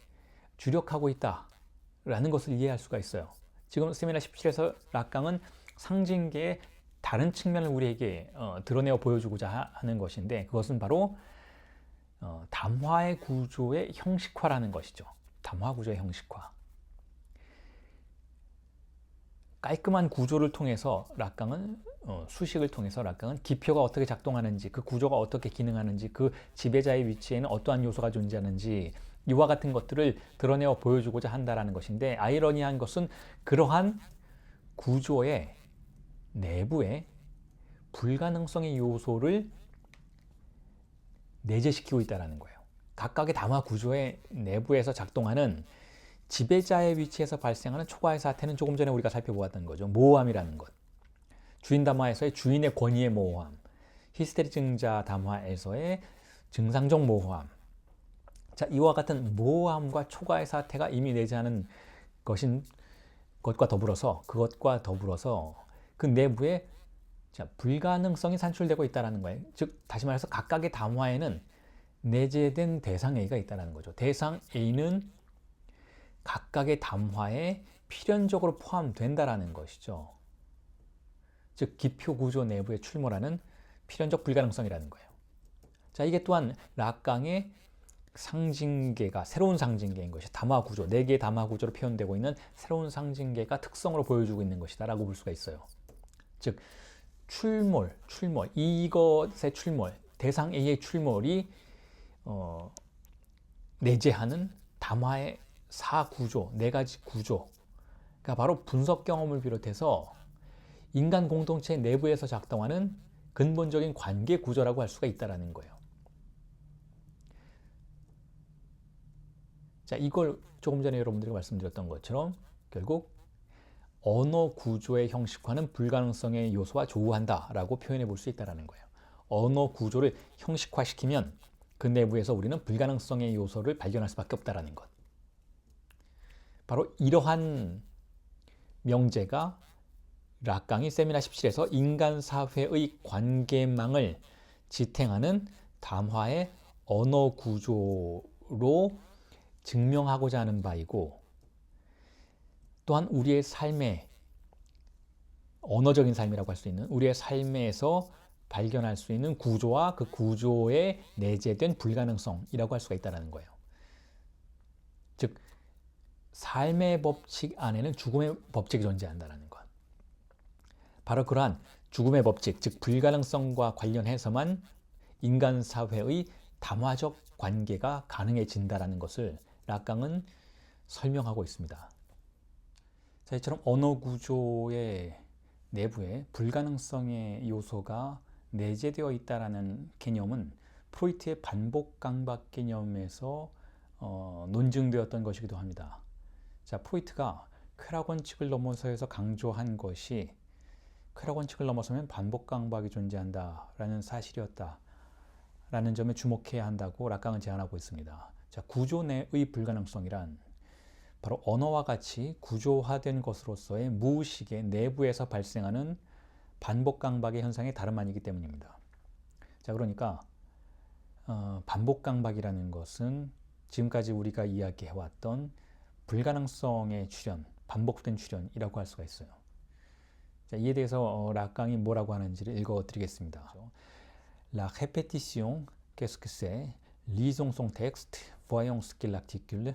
주력하고 있다라는 것을 이해할 수가 있어요. 지금 세미나 17에서 락강은 상징계의 다른 측면을 우리에게 드러내어 보여주고자 하는 것인데, 그것은 바로 담화의 구조의 형식화라는 것이죠. 담화 구조의 형식화. 깔끔한 구조를 통해서 락강은, 수식을 통해서 락강은 기표가 어떻게 작동하는지, 그 구조가 어떻게 기능하는지, 그 지배자의 위치에는 어떠한 요소가 존재하는지, 이와 같은 것들을 드러내어 보여주고자 한다는 것인데, 아이러니한 것은 그러한 구조의 내부에 불가능성의 요소를 내재시키고 있다는 거예요. 각각의 담화 구조의 내부에서 작동하는 지배자의 위치에서 발생하는 초과의 사태는 조금 전에 우리가 살펴보았던 거죠. 모호함이라는 것. 주인 담화에서의 주인의 권위의 모호함, 히스테리증자 담화에서의 증상적 모호함. 자, 이와 같은 모호함과 초과의 사태가 이미 내재하는 그것과 더불어서 그 내부에 불가능성이 산출되고 있다는 거예요. 즉, 다시 말해서 각각의 담화에는 내재된 대상 A가 있다는 거죠. 대상 A는 각각의 담화에 필연적으로 포함된다는 것이죠. 즉, 기표 구조 내부에 출몰하는 필연적 불가능성이라는 거예요. 자, 이게 또한 락강의 상징계가 새로운 상징계인 것이 담화 구조, 4개의 담화 구조로 표현되고 있는 새로운 상징계가 특성으로 보여주고 있는 것이다 라고 볼 수가 있어요. 즉, 출몰, 이것의 출몰, 대상 A의 출몰이 내재하는 담화의 4구조, 4가지 구조가 바로 분석 경험을 비롯해서 인간 공동체 내부에서 작동하는 근본적인 관계 구조라고 할 수가 있다는 거예요. 자, 이걸 조금 전에 여러분들이 말씀드렸던 것처럼 결국 언어 구조의 형식화는 불가능성의 요소와 조우한다라고 표현해 볼 수 있다는 거예요. 언어 구조를 형식화시키면 그 내부에서 우리는 불가능성의 요소를 발견할 수밖에 없다는 것. 바로 이러한 명제가 락강이 세미나 17에서 인간 사회의 관계망을 지탱하는 담화의 언어 구조로 증명하고자 하는 바이고, 또한 우리의 삶의 언어적인 삶이라고 할 수 있는 우리의 삶에서 발견할 수 있는 구조와 그 구조에 내재된 불가능성이라고 할 수가 있다는 거예요. 즉 삶의 법칙 안에는 죽음의 법칙이 존재한다는 것. 바로 그러한 죽음의 법칙, 즉 불가능성과 관련해서만 인간 사회의 담화적 관계가 가능해진다는 것을 락강은 설명하고 있습니다. 자, 이처럼 언어 구조의 내부에 불가능성의 요소가 내재되어 있다는 개념은 프로이트의 반복 강박 개념에서 논증되었던 것이기도 합니다. 자, 프로이트가 쾌락 원칙을 넘어서서 강조한 것이 쾌락 원칙을 넘어서면 반복 강박이 존재한다라는 사실이었다라는 점에 주목해야 한다고 락강은 제안하고 있습니다. 자, 구조 내의 불가능성이란 바로 언어와 같이 구조화된 것으로서의 무의식의 내부에서 발생하는 반복 강박의 현상의 다름 아니기 때문입니다. 자, 그러니까 반복 강박이라는 것은 지금까지 우리가 이야기해왔던 불가능성의 출현, 반복된 출현이라고 할 수가 있어요. 자, 이에 대해서 락강이 뭐라고 하는지를 읽어드리겠습니다. La répétition, qu'est-ce que c'est? Lisons son texte, voyons ce qu'il articule.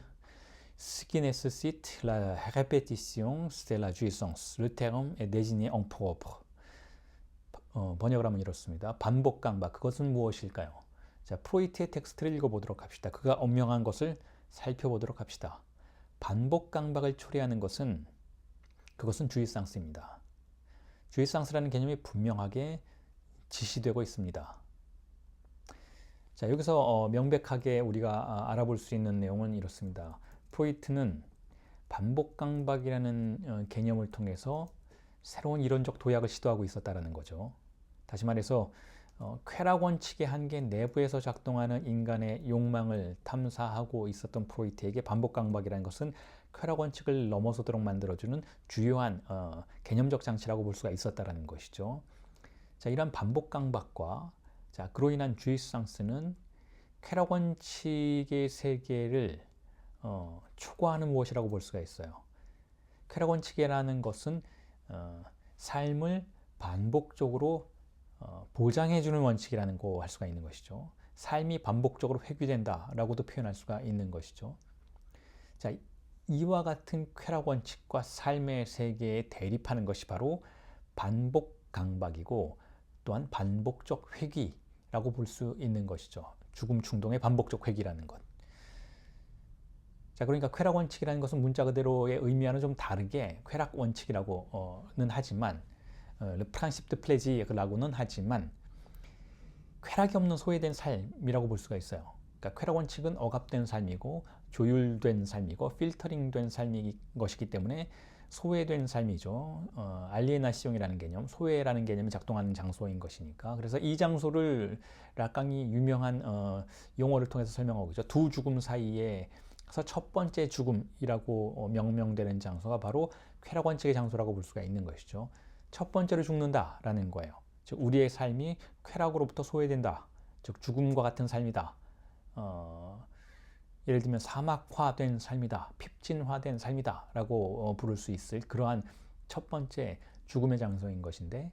Ce qui nécessite la répétition, c'est la jouissance. Le terme est désigné en propre. 번역을 하면 이렇습니다. 반복 강박, 그것은 무엇일까요? 자, 프로이트의 텍스트를 읽어보도록 합시다. 그가 언명한 것을 살펴보도록 합시다. 반복 강박을 초래하는 것은 그것은 주의상스입니다. 주의상스라는 개념이 분명하게 지시되고 있습니다. 자, 여기서 명백하게 우리가 알아볼 수 있는 내용은 이렇습니다. 프로이트는 반복 강박이라는 개념을 통해서 새로운 이론적 도약을 시도하고 있었다는 거죠. 다시 말해서 쾌락 원칙의 한계 내부에서 작동하는 인간의 욕망을 탐사하고 있었던 프로이트에게 반복 강박이라는 것은 쾌락 원칙을 넘어서도록 만들어주는 주요한 개념적 장치라고 볼 수가 있었다는 것이죠. 자, 이런 반복 강박과 자, 그로 인한 주의상스는 쾌락 원칙의 세계를 초과하는 무엇이라고 볼 수가 있어요. 쾌락 원칙이라는 것은 삶을 반복적으로 보장해주는 원칙이라는 거 할 수가 있는 것이죠. 삶이 반복적으로 회귀된다라고도 표현할 수가 있는 것이죠. 자, 이와 같은 쾌락 원칙과 삶의 세계에 대립하는 것이 바로 반복 강박이고 또한 반복적 회귀라고 볼 수 있는 것이죠. 죽음 충동의 반복적 회귀라는 것. 자, 그러니까 쾌락 원칙이라는 것은 문자 그대로의 의미와는 좀 다르게 쾌락 원칙이라고는 하지만 le principe de plaisir라고는 하지만 쾌락이 없는 소외된 삶이라고 볼 수가 있어요. 그러니까 쾌락 원칙은 억압된 삶이고 조율된 삶이고 필터링된 삶인 것이기 때문에 소외된 삶이죠. 알리에나시옹이라는 개념, 소외라는 개념이 작동하는 장소인 것이니까. 그래서 이 장소를 락강이 유명한 용어를 통해서 설명하고 있죠. 두 죽음 사이에서 첫 번째 죽음이라고 명명되는 장소가 바로 쾌락 원칙의 장소라고 볼 수가 있는 것이죠. 첫 번째로 죽는다라는 거예요. 즉 우리의 삶이 쾌락으로부터 소외된다. 즉 죽음과 같은 삶이다. 예를 들면 사막화된 삶이다, 핍진화된 삶이다 라고 부를 수 있을 그러한 첫 번째 죽음의 장소인 것인데,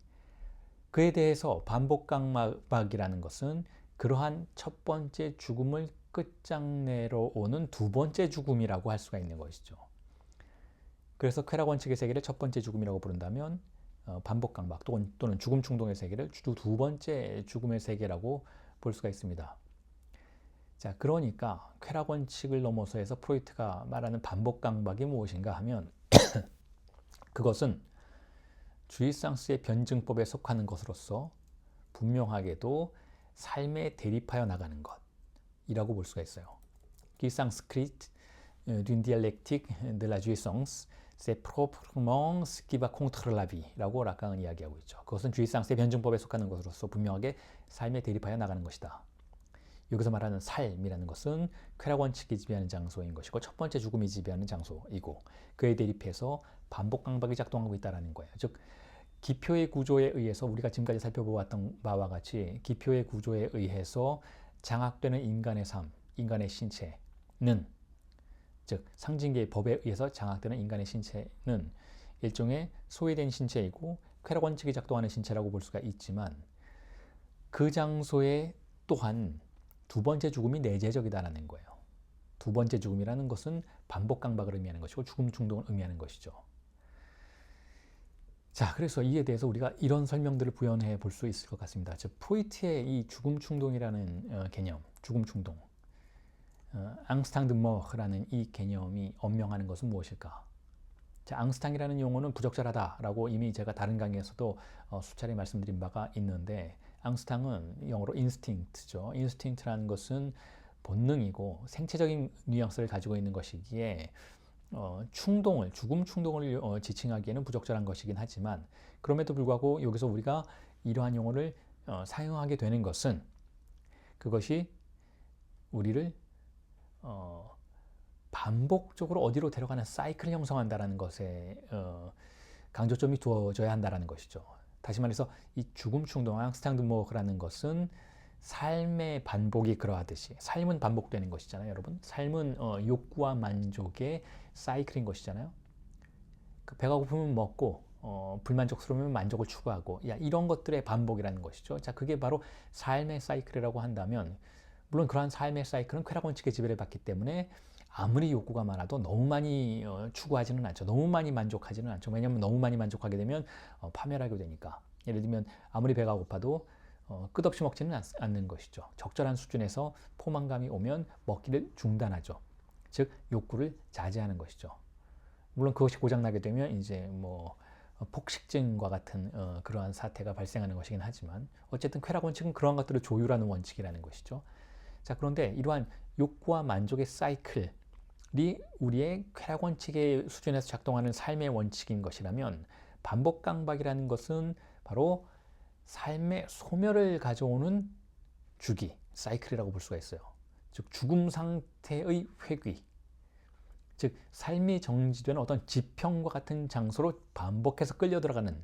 그에 대해서 반복 강박이라는 것은 그러한 첫 번째 죽음을 끝장내러 오는 두 번째 죽음이라고 할 수가 있는 것이죠. 그래서 쾌락 원칙의 세계를 첫 번째 죽음이라고 부른다면 반복 강박 또는 죽음 충동의 세계를 두 번째 죽음의 세계라고 볼 수가 있습니다. 자, 그러니까 쾌락 원칙을 넘어서해서 프로이트가 말하는 반복 강박이 무엇인가 하면 그것은 주의상스의 변증법에 속하는 것으로서 분명하게도 삶에 대립하여 나가는 것이라고 볼 수가 있어요. Qui s'inscrit d'une dialectique de la jouissance, c'est proprement ce qui va contre la vie 라고 락강은 이야기하고 있죠. 그것은 주이상스의 변증법에 속하는 것으로서 분명하게 삶에 대립하여 나가는 것이다. 여기서 말하는 삶이라는 것은 쾌락 원칙이 지배하는 장소인 것이고 첫 번째 죽음이 지배하는 장소이고 그에 대립해서 반복 강박이 작동하고 있다는 거예요. 즉 기표의 구조에 의해서 우리가 지금까지 살펴보았던 바와 같이 기표의 구조에 의해서 장악되는 인간의 삶, 인간의 신체는 즉 상징계의 법에 의해서 장악되는 인간의 신체는 일종의 소외된 신체이고 쾌락 원칙이 작동하는 신체라고 볼 수가 있지만 그 장소에 또한 두 번째 죽음이 내재적이다라는 거예요. 두 번째 죽음이라는 것은 반복 강박을 의미하는 것이고 죽음 충동을 의미하는 것이죠. 자, 그래서 이에 대해서 우리가 이런 설명들을 부연해 볼 수 있을 것 같습니다. 즉 프로이트의 이 죽음 충동이라는 개념, 죽음 충동, 앙스탕 드 머흐라는 이 개념이 언명하는 것은 무엇일까? 자, 앙스탕이라는 용어는 부적절하다라고 이미 제가 다른 강의에서도 수차례 말씀드린 바가 있는데 앙스탕은 영어로 인스팅트죠. 인스팅트라는 것은 본능이고 생체적인 뉘앙스를 가지고 있는 것이기에 충동을, 죽음 충동을 지칭하기에는 부적절한 것이긴 하지만 그럼에도 불구하고 여기서 우리가 이러한 용어를 사용하게 되는 것은 그것이 우리를 반복적으로 어디로 데려가는 사이클을 형성한다는 것에 강조점이 두어져야 한다는 것이죠. 다시 말해서 이 죽음 충동, 앙스탕 드 모흐라는 것은 삶의 반복이 그러하듯이 삶은 반복되는 것이잖아요, 여러분. 삶은 욕구와 만족의 사이클인 것이잖아요. 그 배가 고프면 먹고 불만족스러우면 만족을 추구하고 이런 것들의 반복이라는 것이죠. 자, 그게 바로 삶의 사이클이라고 한다면 물론 그러한 삶의 사이클은 쾌락 원칙의 지배를 받기 때문에 아무리 욕구가 많아도 너무 많이 추구하지는 않죠. 너무 많이 만족하지는 않죠. 왜냐하면 너무 많이 만족하게 되면 파멸하게 되니까. 예를 들면 아무리 배가 고파도 끝없이 먹지는 않는 것이죠. 적절한 수준에서 포만감이 오면 먹기를 중단하죠. 즉 욕구를 자제하는 것이죠. 물론 그것이 고장나게 되면 이제 뭐 폭식증과 같은 그러한 사태가 발생하는 것이긴 하지만 어쨌든 쾌락 원칙은 그러한 것들을 조율하는 원칙이라는 것이죠. 자, 그런데 이러한 욕구와 만족의 사이클이 우리의 쾌락 원칙의 수준에서 작동하는 삶의 원칙인 것이라면 반복 강박이라는 것은 바로 삶의 소멸을 가져오는 주기, 사이클이라고 볼 수가 있어요. 즉 죽음 상태의 회귀, 즉 삶이 정지되는 어떤 지평과 같은 장소로 반복해서 끌려 들어가는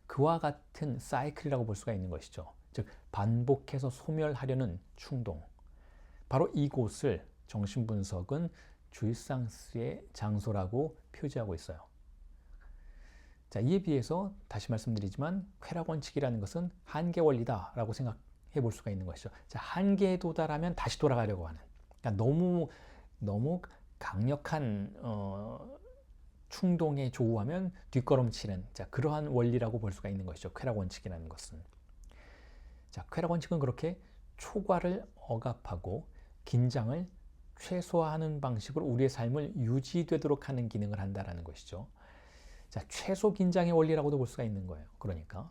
그와 같은 사이클이라고 볼 수가 있는 것이죠. 즉 반복해서 소멸하려는 충동, 바로 이곳을 정신분석은 주이상스의 장소라고 표지하고 있어요. 자, 이에 비해서 다시 말씀드리지만 쾌락 원칙이라는 것은 한계 원리다라고 생각해 볼 수가 있는 것이죠. 자, 한계에 도달하면 다시 돌아가려고 하는, 그러니까 너무 강력한 충동에 조우하면 뒷걸음치는, 자, 그러한 원리라고 볼 수가 있는 것이죠. 쾌락 원칙이라는 것은. 자, 쾌락 원칙은 그렇게 초과를 억압하고 긴장을 최소화하는 방식으로 우리의 삶을 유지되도록 하는 기능을 한다는 것이죠. 자, 최소 긴장의 원리라고도 볼 수가 있는 거예요. 그러니까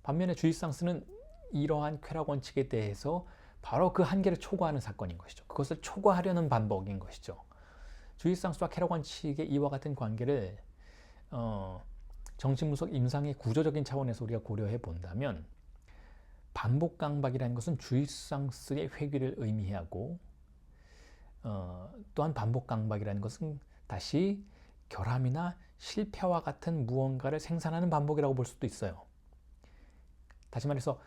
반면에 주이상스는 이러한 쾌락 원칙에 대해서 바로 그 한계를 초과하는 사건인 것이죠. 그것을 초과하려는 반복인 것이죠. 주이상스와 쾌락 원칙의 이와 같은 관계를 정신분석 임상의 구조적인 차원에서 우리가 고려해 본다면 반복 강박이라는 것은 주이상스의 회귀를 의미하고 또한 반복 강박이라는 것은 다시 결함이나 실패와 같은 무언가를 생산하는 반복이라고 볼 수도 있어요. 다시 말해서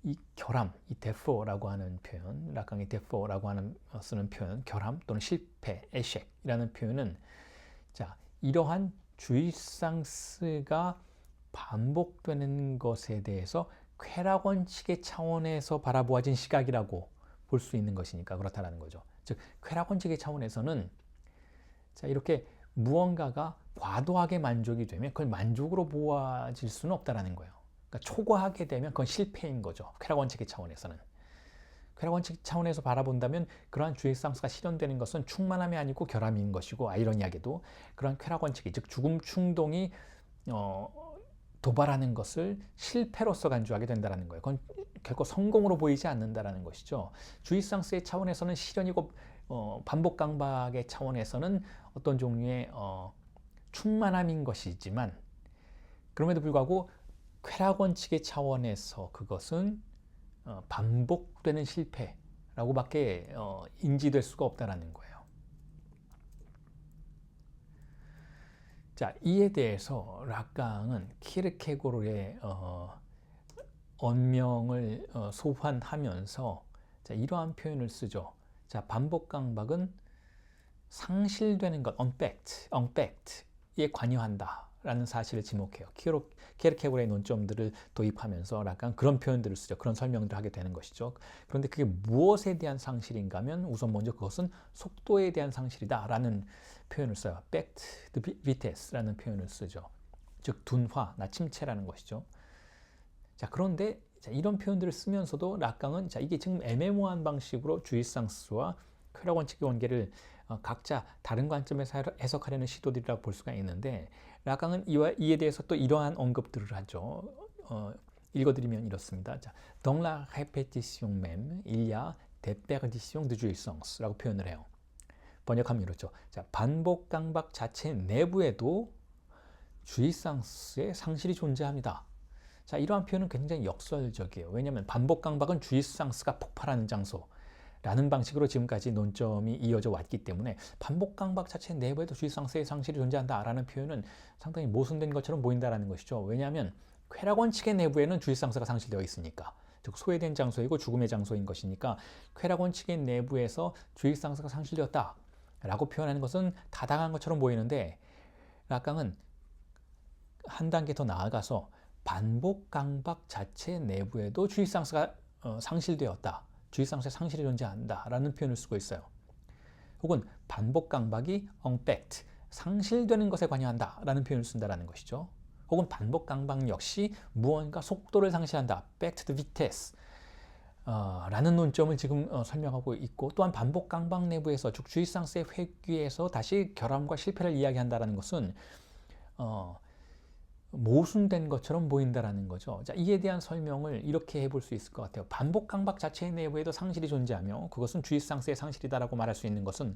이 결함, 이 데포라고 하는 표현, 락강이 데포라고 하는 쓰는 표현, 결함 또는 실패, 에쉑이라는 표현은 자, 이러한 주이상스가 반복되는 것에 대해서 쾌락 원칙의 차원에서 바라보아진 시각이라고 볼 수 있는 것이니까 그렇다라는 거죠. 즉 쾌락 원칙의 차원에서는 자, 이렇게 무언가가 과도하게 만족이 되면 그걸 만족으로 보아질 수는 없다라는 거예요. 그러니까 초과하게 되면 그건 실패인 거죠. 쾌락 원칙의 차원에서는. 쾌락 원칙 차원에서 바라본다면 그러한 주이상스가 실현되는 것은 충만함이 아니고 결함인 것이고 아이러니하게도 그러한 쾌락 원칙이 즉 죽음 충동이 도발하는 것을 실패로서 간주하게 된다는 거예요. 그건 결코 성공으로 보이지 않는다는 것이죠. 주의상스의 차원에서는 실현이고 반복 강박의 차원에서는 어떤 종류의 충만함인 것이지만 그럼에도 불구하고 쾌락 원칙의 차원에서 그것은 반복되는 실패라고밖에 인지될 수가 없다는 거예요. 자, 이에 대해서 락강은 키르케고르의 언명을 소환하면서 자, 이러한 표현을 쓰죠. 자, 반복 강박은 상실되는 것, unfact에 관여한다 라는 사실을 지목해요. 키르케고르의 논점들을 도입하면서 락강 그런 표현들을 쓰죠. 그런 설명들을 하게 되는 것이죠. 그런데 그게 무엇에 대한 상실인가 하면 우선 먼저 그것은 속도에 대한 상실이다 라는 표현을 써요. back to the vitesse라는 표현을 쓰죠. 즉 둔화, 침체라는 것이죠. 자, 그런데 이런 표현들을 쓰면서도 락강은 이게 지금 애매모호한 방식으로 주의상스와 쾌락 원칙의 관계를 각자 다른 관점에서 해석하려는 시도들이라고 볼 수가 있는데 락강은 이에 대해서 또 이러한 언급들을 하죠. 읽어드리면 이렇습니다. 자, dans la répétition même, il y a des perditions de jouissance라고 표현을 해요. 번역하면 이렇죠. 자, 반복 강박 자체 내부에도 주의상스의 상실이 존재합니다. 자, 이러한 표현은 굉장히 역설적이에요. 왜냐하면 반복 강박은 주의상스가 폭발하는 장소라는 방식으로 지금까지 논점이 이어져 왔기 때문에 반복 강박 자체 내부에도 주의상스의 상실이 존재한다라는 표현은 상당히 모순된 것처럼 보인다는 것이죠. 왜냐하면 쾌락 원칙의 내부에는 주의상스가 상실되어 있으니까. 즉 소외된 장소이고 죽음의 장소인 것이니까 쾌락 원칙의 내부에서 주의상스가 상실되었다 라고 표현하는 것은 타당한 것처럼 보이는데 락강은 한 단계 더 나아가서 반복 강박 자체 내부에도 주의상스가 상실되었다. 주의상스의 상실이 존재한다 라는 표현을 쓰고 있어요. 혹은 반복 강박이 unfact, 상실되는 것에 관여한다 라는 표현을 쓴다는 것이죠. 혹은 반복 강박 역시 무언가 속도를 상실한다. back to the vitesse 라는 논점을 지금 설명하고 있고 또한 반복 강박 내부에서 즉 주의상스의 회귀에서 다시 결함과 실패를 이야기한다는 것은 모순된 것처럼 보인다는 거죠. 자, 이에 대한 설명을 이렇게 해볼 수 있을 것 같아요. 반복 강박 자체의 내부에도 상실이 존재하며 그것은 주의상스의 상실이다라고 말할 수 있는 것은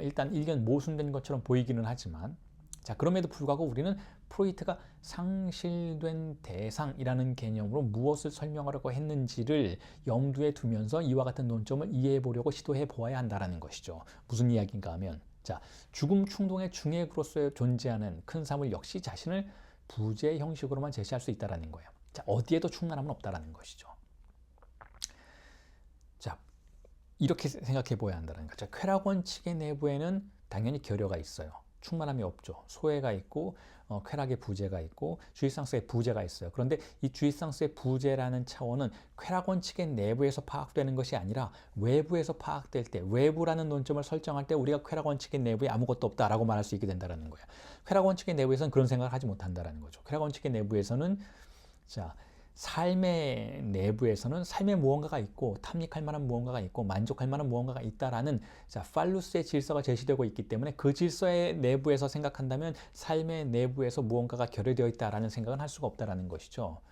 일단 일견 모순된 것처럼 보이기는 하지만 자, 그럼에도 불구하고 우리는 프로이트가 상실된 대상이라는 개념으로 무엇을 설명하려고 했는지를 염두에 두면서 이와 같은 논점을 이해해 보려고 시도해 보아야 한다는 것이죠. 무슨 이야기인가 하면 자, 죽음 충동의 중액으로서 존재하는 큰 사물 역시 자신을 부재 형식으로만 제시할 수 있다는 거예요. 자, 어디에도 충만함은 없다는 것이죠. 자, 이렇게 생각해 보아야 한다는 거죠. 쾌락 원칙의 내부에는 당연히 결여가 있어요. 충만함이 없죠. 소외가 있고 쾌락의 부재가 있고 주의상스의 부재가 있어요. 그런데 이 주의상스의 부재라는 차원은 쾌락 원칙의 내부에서 파악되는 것이 아니라 외부에서 파악될 때 외부라는 논점을 설정할 때 우리가 쾌락 원칙의 내부에 아무것도 없다라고 말할 수 있게 된다는 거예요. 쾌락 원칙의 내부에서는 그런 생각을 하지 못한다는 거죠. 쾌락 원칙의 내부에서는 자, 삶의 내부에서는 삶의 무언가가 있고 탐닉할 만한 무언가가 있고 만족할 만한 무언가가 있다라는 자, 팔루스의 질서가 제시되고 있기 때문에 그 질서의 내부에서 생각한다면 삶의 내부에서 무언가가 결여되어 있다라는 생각은 할 수가 없다라는 것이죠.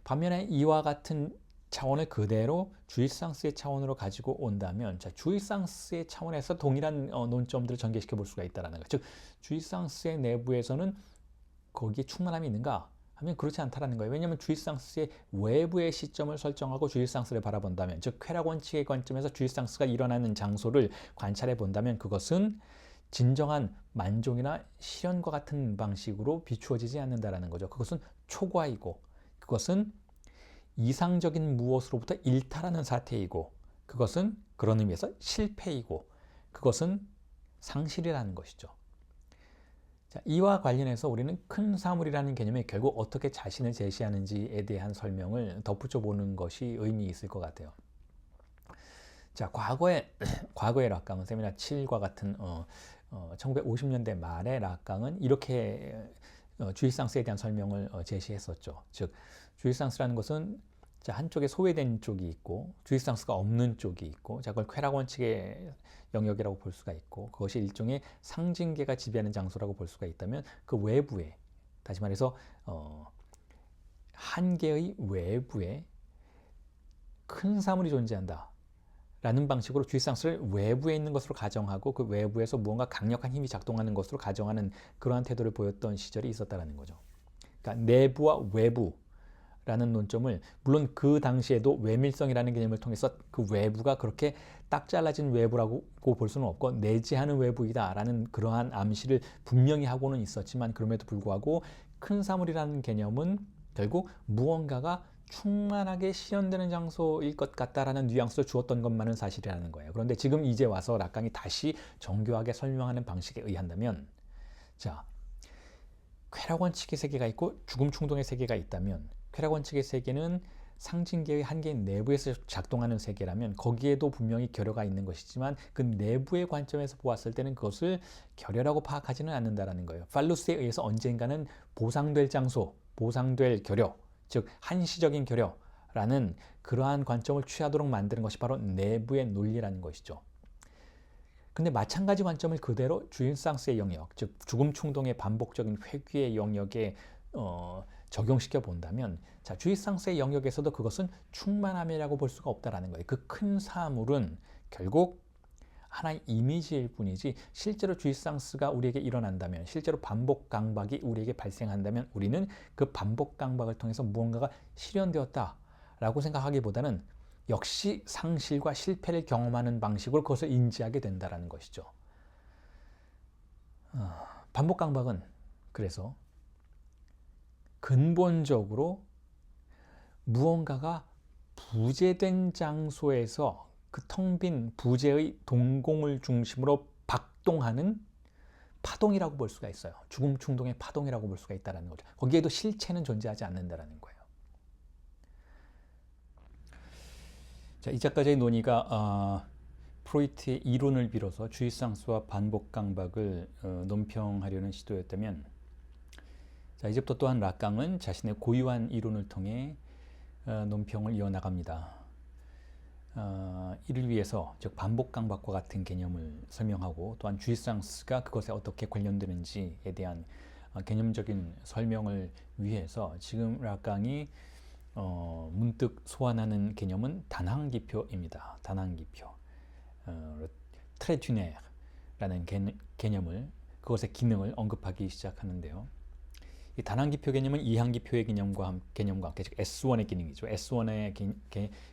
반면에 이와 같은 차원을 그대로 주의상스의 차원으로 가지고 온다면 자, 주의상스의 차원에서 동일한 논점들을 전개시켜 볼 수가 있다라는 것. 즉 주의상스의 내부에서는 거기에 충만함이 있는가? 하면 그렇지 않다라는 거예요. 왜냐하면 주의상스의 외부의 시점을 설정하고 주의상스를 바라본다면 즉 쾌락 원칙의 관점에서 주의상스가 일어나는 장소를 관찰해 본다면 그것은 진정한 만족이나 실현과 같은 방식으로 비추어지지 않는다라는 거죠. 그것은 초과이고 그것은 이상적인 무엇으로부터 일탈하는 사태이고 그것은 그런 의미에서 실패이고 그것은 상실이라는 것이죠. 자, 이와 관련해서 우리는 큰 사물이라는 개념에 결국 어떻게 자신을 제시하는지에 대한 설명을 덧붙여 보는 것이 의미 있을 것 같아요. 자, 과거에 락강은 세미나 7과 같은 1950년대 말에 락강은 이렇게 주의상스에 대한 설명을 제시했었죠. 즉 주의상스라는 것은 자, 한쪽에 소외된 쪽이 있고 주의상스가 없는 쪽이 있고 자, 그걸 쾌락 원칙의 영역이라고 볼 수가 있고 그것이 일종의 상징계가 지배하는 장소라고 볼 수가 있다면 그 외부에 다시 말해서 한계의 외부에 큰 사물이 존재한다 라는 방식으로 주의상수를 외부에 있는 것으로 가정하고 그 외부에서 무언가 강력한 힘이 작동하는 것으로 가정하는 그러한 태도를 보였던 시절이 있었다는 거죠. 그러니까 내부와 외부라는 논점을 물론 그 당시에도 외밀성이라는 개념을 통해서 그 외부가 그렇게 딱 잘라진 외부라고 볼 수는 없고 내재하는 외부이다라는 그러한 암시를 분명히 하고는 있었지만 그럼에도 불구하고 큰 사물이라는 개념은 결국 무언가가 충만하게 실현되는 장소일 것 같다라는 뉘앙스를 주었던 것만은 사실이라는 거예요. 그런데 지금 이제 와서 락강이 다시 정교하게 설명하는 방식에 의한다면 자, 쾌락 원칙의 세계가 있고 죽음 충동의 세계가 있다면 쾌락 원칙의 세계는 상징계의 한계인 내부에서 작동하는 세계라면 거기에도 분명히 결여가 있는 것이지만 그 내부의 관점에서 보았을 때는 그것을 결여라고 파악하지는 않는다라는 거예요. 팔루스에 의해서 언젠가는 보상될 장소, 보상될 결여, 즉 한시적인 결여라는 그러한 관점을 취하도록 만드는 것이 바로 내부의 논리라는 것이죠. 근데 마찬가지 관점을 그대로 주인상스의 영역, 즉 죽음 충동의 반복적인 회귀의 영역에 적용시켜 본다면 자, 주인상스의 영역에서도 그것은 충만함이라고 볼 수가 없다라는 거예요. 그 큰 사물은 결국 하나의 이미지일 뿐이지 실제로 주의상스가 우리에게 일어난다면 실제로 반복 강박이 우리에게 발생한다면 우리는 그 반복 강박을 통해서 무언가가 실현되었다라고 생각하기보다는 역시 상실과 실패를 경험하는 방식으로 그것을 인지하게 된다는 것이죠. 반복 강박은 그래서 근본적으로 무언가가 부재된 장소에서 그 텅 빈 부재의 동공을 중심으로 박동하는 파동이라고 볼 수가 있어요. 죽음 충동의 파동이라고 볼 수가 있다는 거죠. 거기에도 실체는 존재하지 않는다는 거예요. 자, 이 작가의 논의가 프로이트의 이론을 빌어서 주의상수와 반복 강박을 논평하려는 시도였다면 자, 이제부터 또한 락강은 자신의 고유한 이론을 통해 논평을 이어나갑니다. 이를 위해서 즉 반복 강박과 같은 개념을 설명하고 또한 주의상스가 그것에 어떻게 관련되는지에 대한 개념적인 설명을 위해서 지금 락강이 문득 소환하는 개념은 단항기표입니다. 단항기표, 트레듀네르라는 개념을 그것의 기능을 언급하기 시작하는데요. 이 단항기표 개념은 이항기표의 개념과 함께 즉 S1의 기능이죠. S1의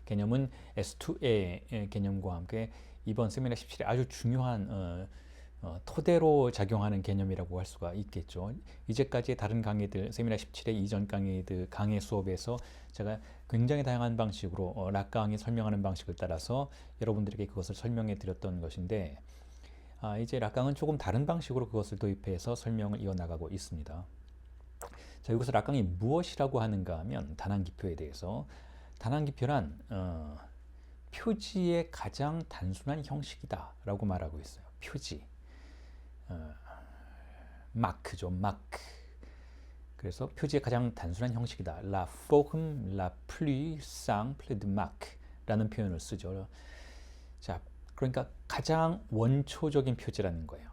개념은 S2의 개념과 함께 이번 세미나 17에 아주 중요한 토대로 작용하는 개념이라고 할 수가 있겠죠. 이제까지 다른 강의들, 세미나 17의 이전 강의들, 강의 수업에서 제가 굉장히 다양한 방식으로 락강이 설명하는 방식을 따라서 여러분들에게 그것을 설명해 드렸던 것인데 이제 락강은 조금 다른 방식으로 그것을 도입해서 설명을 이어나가고 있습니다. 자, 여기서 락강이 무엇이라고 하는가 하면 단항기표에 대해서 단항기표란 표지의 가장 단순한 형식이다 라고 말하고 있어요. 표지, 마크죠. 마크. 그래서 표지의 가장 단순한 형식이다. La forme la plus simple de marque 라는 표현을 쓰죠. 자, 그러니까 가장 원초적인 표지라는 거예요.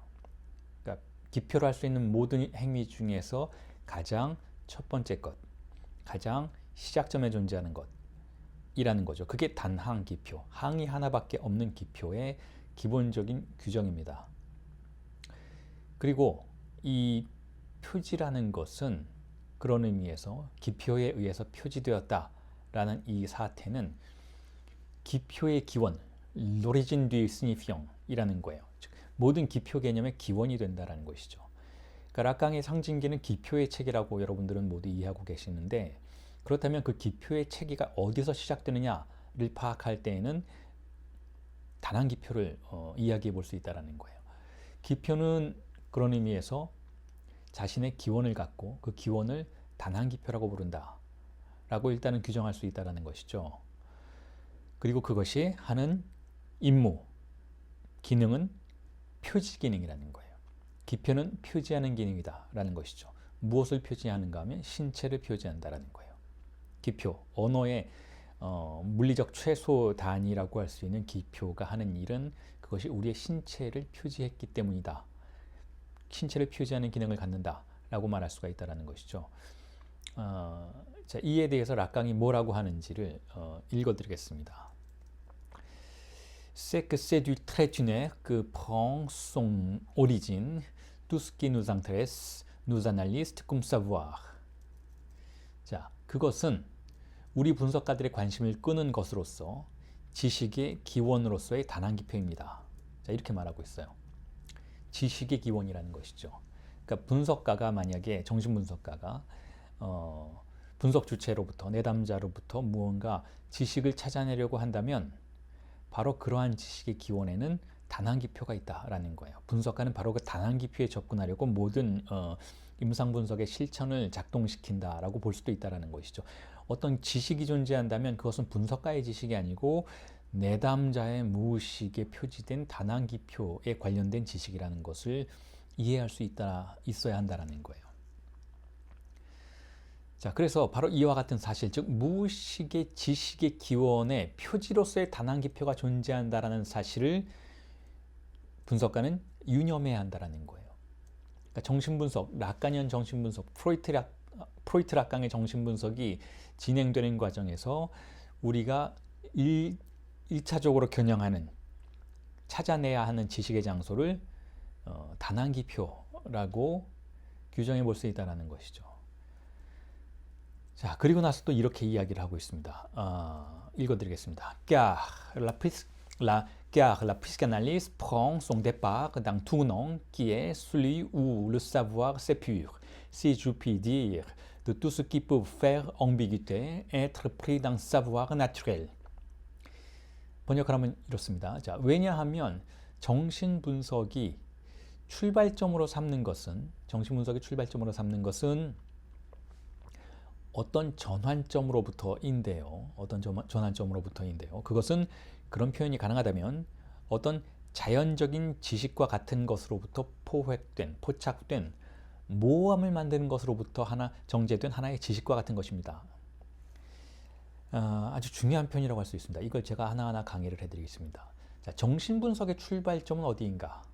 그러니까 기표로 할 수 있는 모든 행위 중에서 가장 첫 번째 것, 가장 시작점에 존재하는 것이라는 거죠. 그게 단항 기표, 항이 하나밖에 없는 기표의 기본적인 규정입니다. 그리고 이 표지라는 것은 그런 의미에서 기표에 의해서 표지되었다라는 이 사태는 기표의 기원, l'origine du signifiant이라는 거예요. 즉, 모든 기표 개념의 기원이 된다는 것이죠. 그러니까 락강의 상징기는 기표의 체계라고 여러분들은 모두 이해하고 계시는데 그렇다면 그 기표의 체계가 어디서 시작되느냐를 파악할 때에는 단항기표를 이야기해 볼 수 있다는 거예요. 기표는 그런 의미에서 자신의 기원을 갖고 그 기원을 단항기표라고 부른다 라고 일단은 규정할 수 있다는 것이죠. 그리고 그것이 하는 임무, 기능은 표지 기능이라는 거예요. 기표는 표지하는 기능이다 라는 것이죠. 무엇을 표지하는가 하면 신체를 표지한다라는 거예요. 기표, 언어의 물리적 최소 단위라고 할 수 있는 기표가 하는 일은 그것이 우리의 신체를 표지했기 때문이다. 신체를 표지하는 기능을 갖는다 라고 말할 수가 있다는 것이죠. 자, 이에 대해서 락강이 뭐라고 하는지를 읽어드리겠습니다. C'est que c'est du trait lunaire que prend son origine tout ce qui nous intéresse, nous analystes comme savoir. 자, 그것은 우리 분석가들의 관심을 끄는 것으로서 지식의 기원으로서의 단한기표입니다. 자, 이렇게 말하고 있어요. 지식의 기원이라는 것이죠. 그러니까 분석가가 만약에 정신분석가가 분석 주체로부터 내담자로부터 무언가 지식을 찾아내려고 한다면 바로 그러한 지식의 기원에는 단한기표가 있다라는 거예요. 분석가는 바로 그 단한기표에 접근하려고 모든 임상분석의 실천을 작동시킨다라고 볼 수도 있다라는 것이죠. 어떤 지식이 존재한다면 그것은 분석가의 지식이 아니고 내담자의 무의식에 표지된 단한기표에 관련된 지식이라는 것을 이해할 수 있어야 한다라는 거예요. 자, 그래서 바로 이와 같은 사실, 즉 무의식의 지식의 기원에 표지로서의 단한기표가 존재한다라는 사실을 분석가는 유념해야 한다라는 거예요. 그러니까 정신분석, 락간이언 정신분석, 프로이트 락강의 정신분석이 진행되는 과정에서 우리가 1차적으로 겨냥하는, 찾아내야 하는 지식의 장소를 단한기표라고 규정해 볼 수 있다는 것이죠. 자, 그리고 나서 또 이렇게 이야기를 하고 있습니다. 읽어드리겠습니다. Car la psychanalyse prend son départ d'un tournant qui est celui où le savoir s'épure, si je puis dire, de tout ce qui peut faire ambiguïté, être pris d'un savoir naturel. 번역하면 이렇습니다. 자, 왜냐하면 정신분석이 출발점으로 삼는 것은 어떤 전환점으로부터인데요. 그것은 그런 표현이 가능하다면 어떤 자연적인 지식과 같은 것으로부터 포착된 모함을 만드는 것으로부터 정제된 하나의 지식과 같은 것입니다. 아주 중요한 표현이라고 할 수 있습니다. 이걸 제가 하나하나 강의를 해드리겠습니다. 자, 정신분석의 출발점은 어디인가?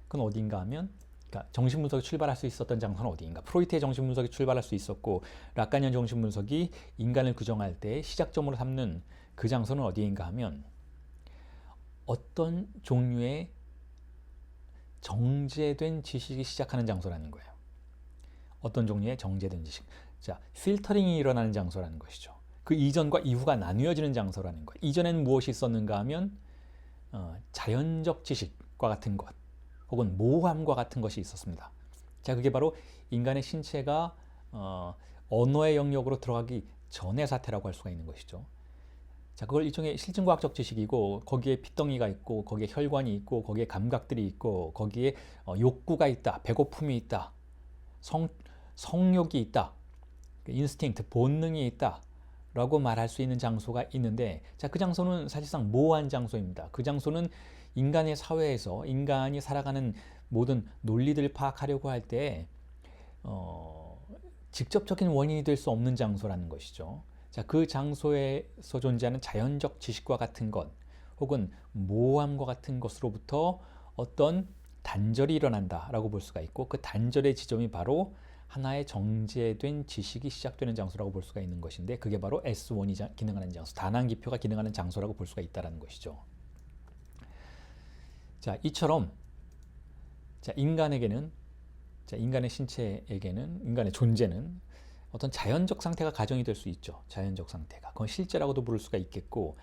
그건 어디인가 하면, 그러니까 정신분석이 출발할 수 있었던 장소는 어디인가? 프로이트의 정신분석이 출발할 수 있었고 락간이언 정신분석이 인간을 규정할 때 시작점으로 삼는 그 장소는 어디인가 하면 어떤 종류의 정제된 지식이 시작하는 장소라는 거예요. 어떤 종류의 정제된 지식. 자, 필터링이 일어나는 장소라는 것이죠. 그 이전과 이후가 나뉘어지는 장소라는 거예요. 이전에는 무엇이 있었는가 하면 자연적 지식과 같은 것, 혹은 모함과 같은 것이 있었습니다. 자, 그게 바로 인간의 신체가 언어의 영역으로 들어가기 전의 사태라고 할 수가 있는 것이죠. 자, 그걸 일종의 실증과학적 지식이고 거기에 핏덩이가 있고 거기에 혈관이 있고 거기에 감각들이 있고 거기에 욕구가 있다, 배고픔이 있다, 성욕이 있다, 인스팅트, 본능이 있다 라고 말할 수 있는 장소가 있는데, 자, 그 장소는 사실상 모호한 장소입니다. 그 장소는 인간의 사회에서 인간이 살아가는 모든 논리들을 파악하려고 할 때 직접적인 원인이 될 수 없는 장소라는 것이죠. 자, 그 장소에서 존재하는 자연적 지식과 같은 것 혹은 모함과 같은 것으로부터 어떤 단절이 일어난다라고 볼 수가 있고, 그 단절의 지점이 바로 하나의 정제된 지식이 시작되는 장소라고 볼 수가 있는 것인데, 그게 바로 S1이 기능하는 장소, 단한기표가 기능하는 장소라고 볼 수가 있다는 것이죠. 자, 이처럼 인간의 신체에게는, 인간의 존재는 어떤 자연적 상태가 가정이 될 수 있죠. 자연적 상태가. 그건 실제라고도 부를 수가 있겠고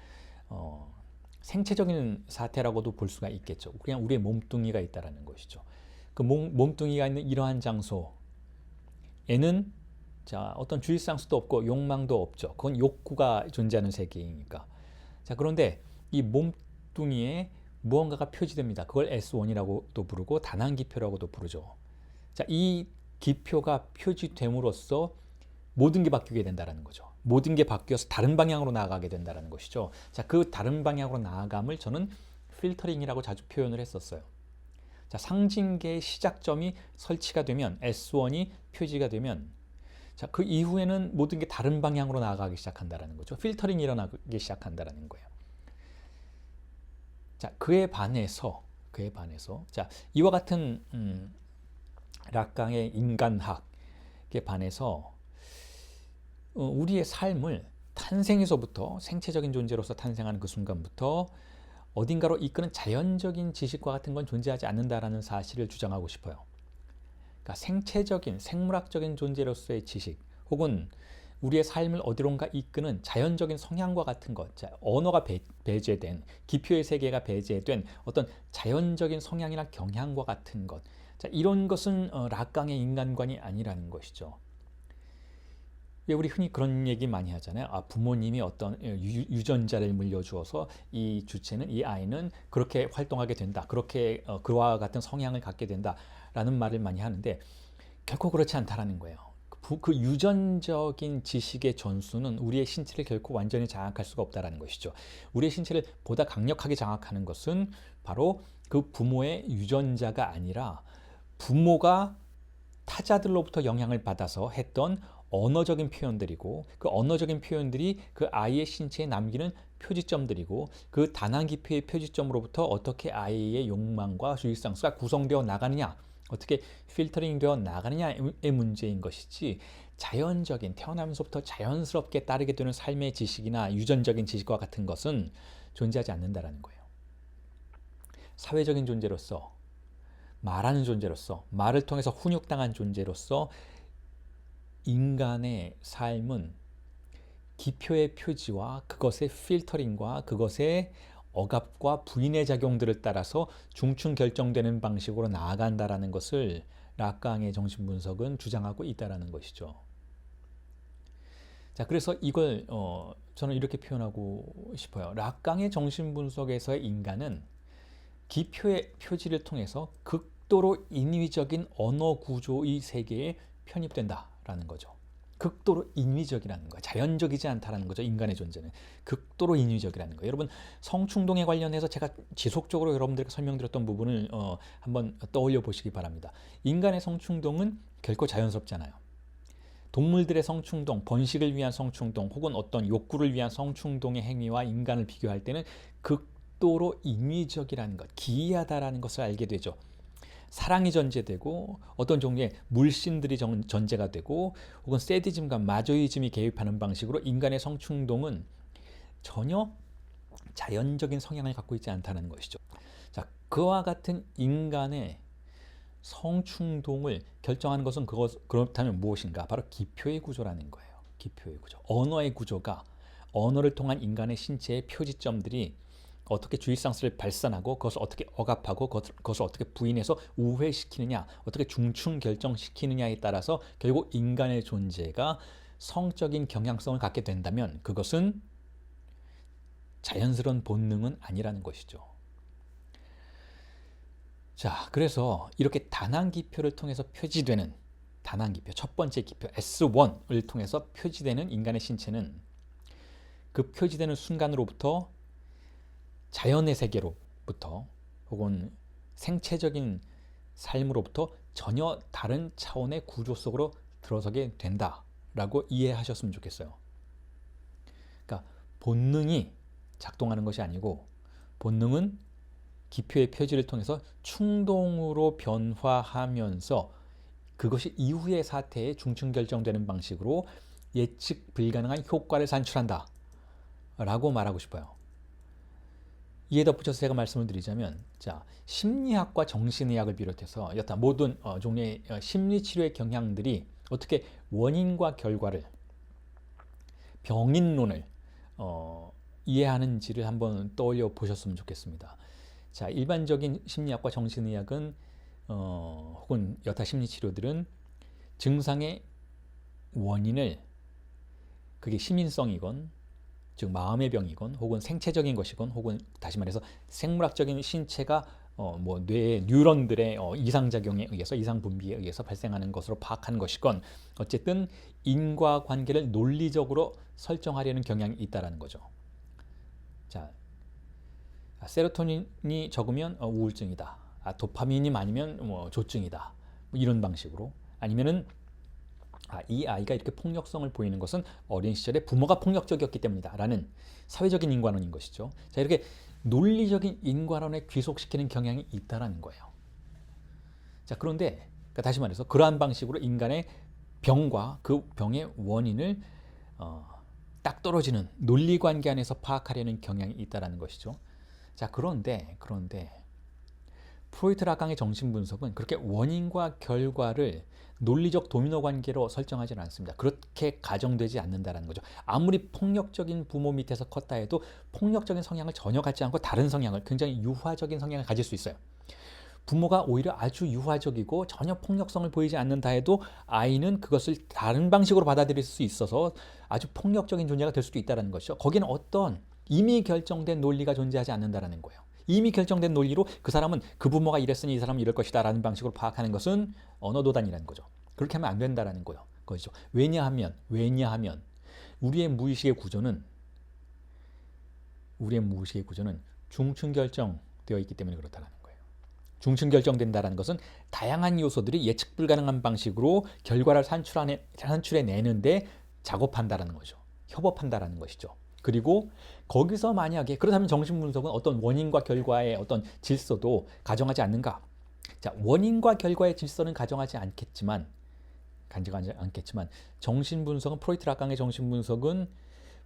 생체적인 사태라고도 볼 수가 있겠죠. 그냥 우리의 몸뚱이가 있다는 것이죠. 그 몸뚱이가 있는 이러한 장소에는 자, 어떤 주의상수도 없고 욕망도 없죠. 그건 욕구가 존재하는 세계이니까. 자, 그런데 이 몸뚱이에 무언가가 표지됩니다. 그걸 S1이라고도 부르고 단한기표라고도 부르죠. 자, 이 기표가 표지됨으로써 모든 게 바뀌게 된다는 거죠. 모든 게 바뀌어서 다른 방향으로 나아가게 된다는 것이죠. 자, 그 다른 방향으로 나아감을 저는 필터링이라고 자주 표현을 했었어요. 자, 상징계의 시작점이 설치가 되면, S1이 표지가 되면, 자, 그 이후에는 모든 게 다른 방향으로 나아가기 시작한다는 거죠. 필터링이 일어나기 시작한다는 거예요. 자, 그에 반해서 자, 이와 같은 락강의 인간학에 반해서 우리의 삶을 탄생에서부터 생체적인 존재로서 탄생하는 그 순간부터 어딘가로 이끄는 자연적인 지식과 같은 건 존재하지 않는다라는 사실을 주장하고 싶어요. 그러니까 생체적인, 생물학적인 존재로서의 지식 혹은 우리의 삶을 어디론가 이끄는 자연적인 성향과 같은 것, 언어가 배제된, 기표의 세계가 배제된 어떤 자연적인 성향이나 경향과 같은 것, 이런 것은 락강의 인간관이 아니라는 것이죠. 우리 흔히 그런 얘기 많이 하잖아요. 부모님이 어떤 유전자를 물려주어서 이 주체는, 이 아이는 그렇게 활동하게 된다. 그렇게 그와 같은 성향을 갖게 된다라는 말을 많이 하는데 결코 그렇지 않다라는 거예요. 그 유전적인 지식의 전수는 우리의 신체를 결코 완전히 장악할 수가 없다라는 것이죠. 우리의 신체를 보다 강력하게 장악하는 것은 바로 그 부모의 유전자가 아니라 부모가 타자들로부터 영향을 받아서 했던 언어적인 표현들이고, 그 언어적인 표현들이 그 아이의 신체에 남기는 표지점들이고, 그 다난기표의 표지점으로부터 어떻게 아이의 욕망과 주의상수가 구성되어 나가느냐, 어떻게 필터링 되어 나가느냐의 문제인 것이지, 자연적인, 태어나면서부터 자연스럽게 따르게 되는 삶의 지식이나 유전적인 지식과 같은 것은 존재하지 않는다라는 거예요. 사회적인 존재로서, 말하는 존재로서, 말을 통해서 훈육당한 존재로서 인간의 삶은 기표의 표지와 그것의 필터링과 그것의 억압과 부인의 작용들을 따라서 중충 결정되는 방식으로 나아간다라는 것을 락강의 정신분석은 주장하고 있다라는 것이죠. 자, 그래서 이걸 저는 이렇게 표현하고 싶어요. 락강의 정신분석에서의 인간은 기표의 표지를 통해서 극도로 인위적인 언어 구조의 세계에 편입된다라는 거죠. 극도로 인위적이라는 거예요. 자연적이지 않다라는 거죠. 인간의 존재는 극도로 인위적이라는 거예요. 여러분, 성충동에 관련해서 제가 지속적으로 여러분들께 설명드렸던 부분을 한번 떠올려 보시기 바랍니다. 인간의 성충동은 결코 자연스럽잖아요. 동물들의 성충동, 번식을 위한 성충동 혹은 어떤 욕구를 위한 성충동의 행위와 인간을 비교할 때는 극도로 인위적이라는 것, 기이하다라는 것을 알게 되죠. 사랑이 전제되고 어떤 종류의 물신들이 전제가 되고 혹은 세디즘과 마조이즘이 개입하는 방식으로 인간의 성충동은 전혀 자연적인 성향을 갖고 있지 않다는 것이죠. 자, 그와 같은 인간의 성충동을 결정하는 것은 그렇다면 무엇인가? 바로 기표의 구조라는 거예요. 기표의 구조. 언어의 구조가, 언어를 통한 인간의 신체의 표지점들이 어떻게 주의상수를 발산하고 그것을 어떻게 억압하고 그것을 어떻게 부인해서 우회시키느냐, 어떻게 중충 결정시키느냐에 따라서 결국 인간의 존재가 성적인 경향성을 갖게 된다면 그것은 자연스러운 본능은 아니라는 것이죠. 자, 그래서 이렇게 다난기표를 통해서 표지되는 다난기표, 첫 번째 기표 S1을 통해서 표지되는 인간의 신체는 그 표지되는 순간으로부터 자연의 세계로부터 혹은 생체적인 삶으로부터 전혀 다른 차원의 구조 속으로 들어서게 된다라고 이해하셨으면 좋겠어요. 그러니까 본능이 작동하는 것이 아니고 본능은 기표의 표지를 통해서 충동으로 변화하면서 그것이 이후의 사태에 중층 결정되는 방식으로 예측 불가능한 효과를 산출한다 라고 말하고 싶어요. 이에 덧붙여서 제가 말씀을 드리자면, 자, 심리학과 정신의학을 비롯해서 여타 모든 종류의 심리치료의 경향들이 어떻게 원인과 결과를, 병인론을 이해하는지를 한번 떠올려 보셨으면 좋겠습니다. 자, 일반적인 심리학과 정신의학은 혹은 여타 심리치료들은 증상의 원인을, 그게 심인성이건 즉 마음의 병이건 혹은 생체적인 것이건 혹은 다시 말해서 생물학적인 신체가 뇌의 뉴런들의 이상작용에 의해서, 이상분비에 의해서 발생하는 것으로 파악하는 것이건 어쨌든 인과관계를 논리적으로 설정하려는 경향이 있다는 거죠. 자, 세로토닌이 적으면 우울증이다. 도파민이 많으면 조증이다. 이런 방식으로. 아니면은 이 아이가 이렇게 폭력성을 보이는 것은 어린 시절에 부모가 폭력적이었기 때문이다 라는 사회적인 인과론인 것이죠. 자, 이렇게 논리적인 인과론에 귀속시키는 경향이 있다는 거예요. 자, 그런데 다시 말해서 그러한 방식으로 인간의 병과 그 병의 원인을 딱 떨어지는 논리관계 안에서 파악하려는 경향이 있다는 것이죠. 자, 그런데 프로이트 라강의 정신분석은 그렇게 원인과 결과를 논리적 도미노 관계로 설정하지는 않습니다. 그렇게 가정되지 않는다는 거죠. 아무리 폭력적인 부모 밑에서 컸다 해도 폭력적인 성향을 전혀 갖지 않고 다른 성향을, 굉장히 유화적인 성향을 가질 수 있어요. 부모가 오히려 아주 유화적이고 전혀 폭력성을 보이지 않는다 해도 아이는 그것을 다른 방식으로 받아들일 수 있어서 아주 폭력적인 존재가 될 수도 있다는 것이죠. 거기는 어떤 이미 결정된 논리가 존재하지 않는다는 거예요. 이미 결정된 논리로 그 사람은 그 부모가 이랬으니 이 사람은 이럴 것이다 라는 방식으로 파악하는 것은 언어도단이라는 거죠. 그렇게 하면 안 된다는 거죠. 왜냐하면 우리의 무의식의 구조는 중층 결정되어 있기 때문에 그렇다는 거예요. 중층 결정된다는 것은 다양한 요소들이 예측 불가능한 방식으로 결과를 산출해내는데 작업한다는 거죠. 협업한다는 것이죠. 그리고 거기서 만약에 그렇다면 정신분석은 어떤 원인과 결과의 어떤 질서도 가정하지 않는가? 자, 원인과 결과의 질서는 가정하지 않겠지만 정신분석은 프로이트 라강의 정신분석은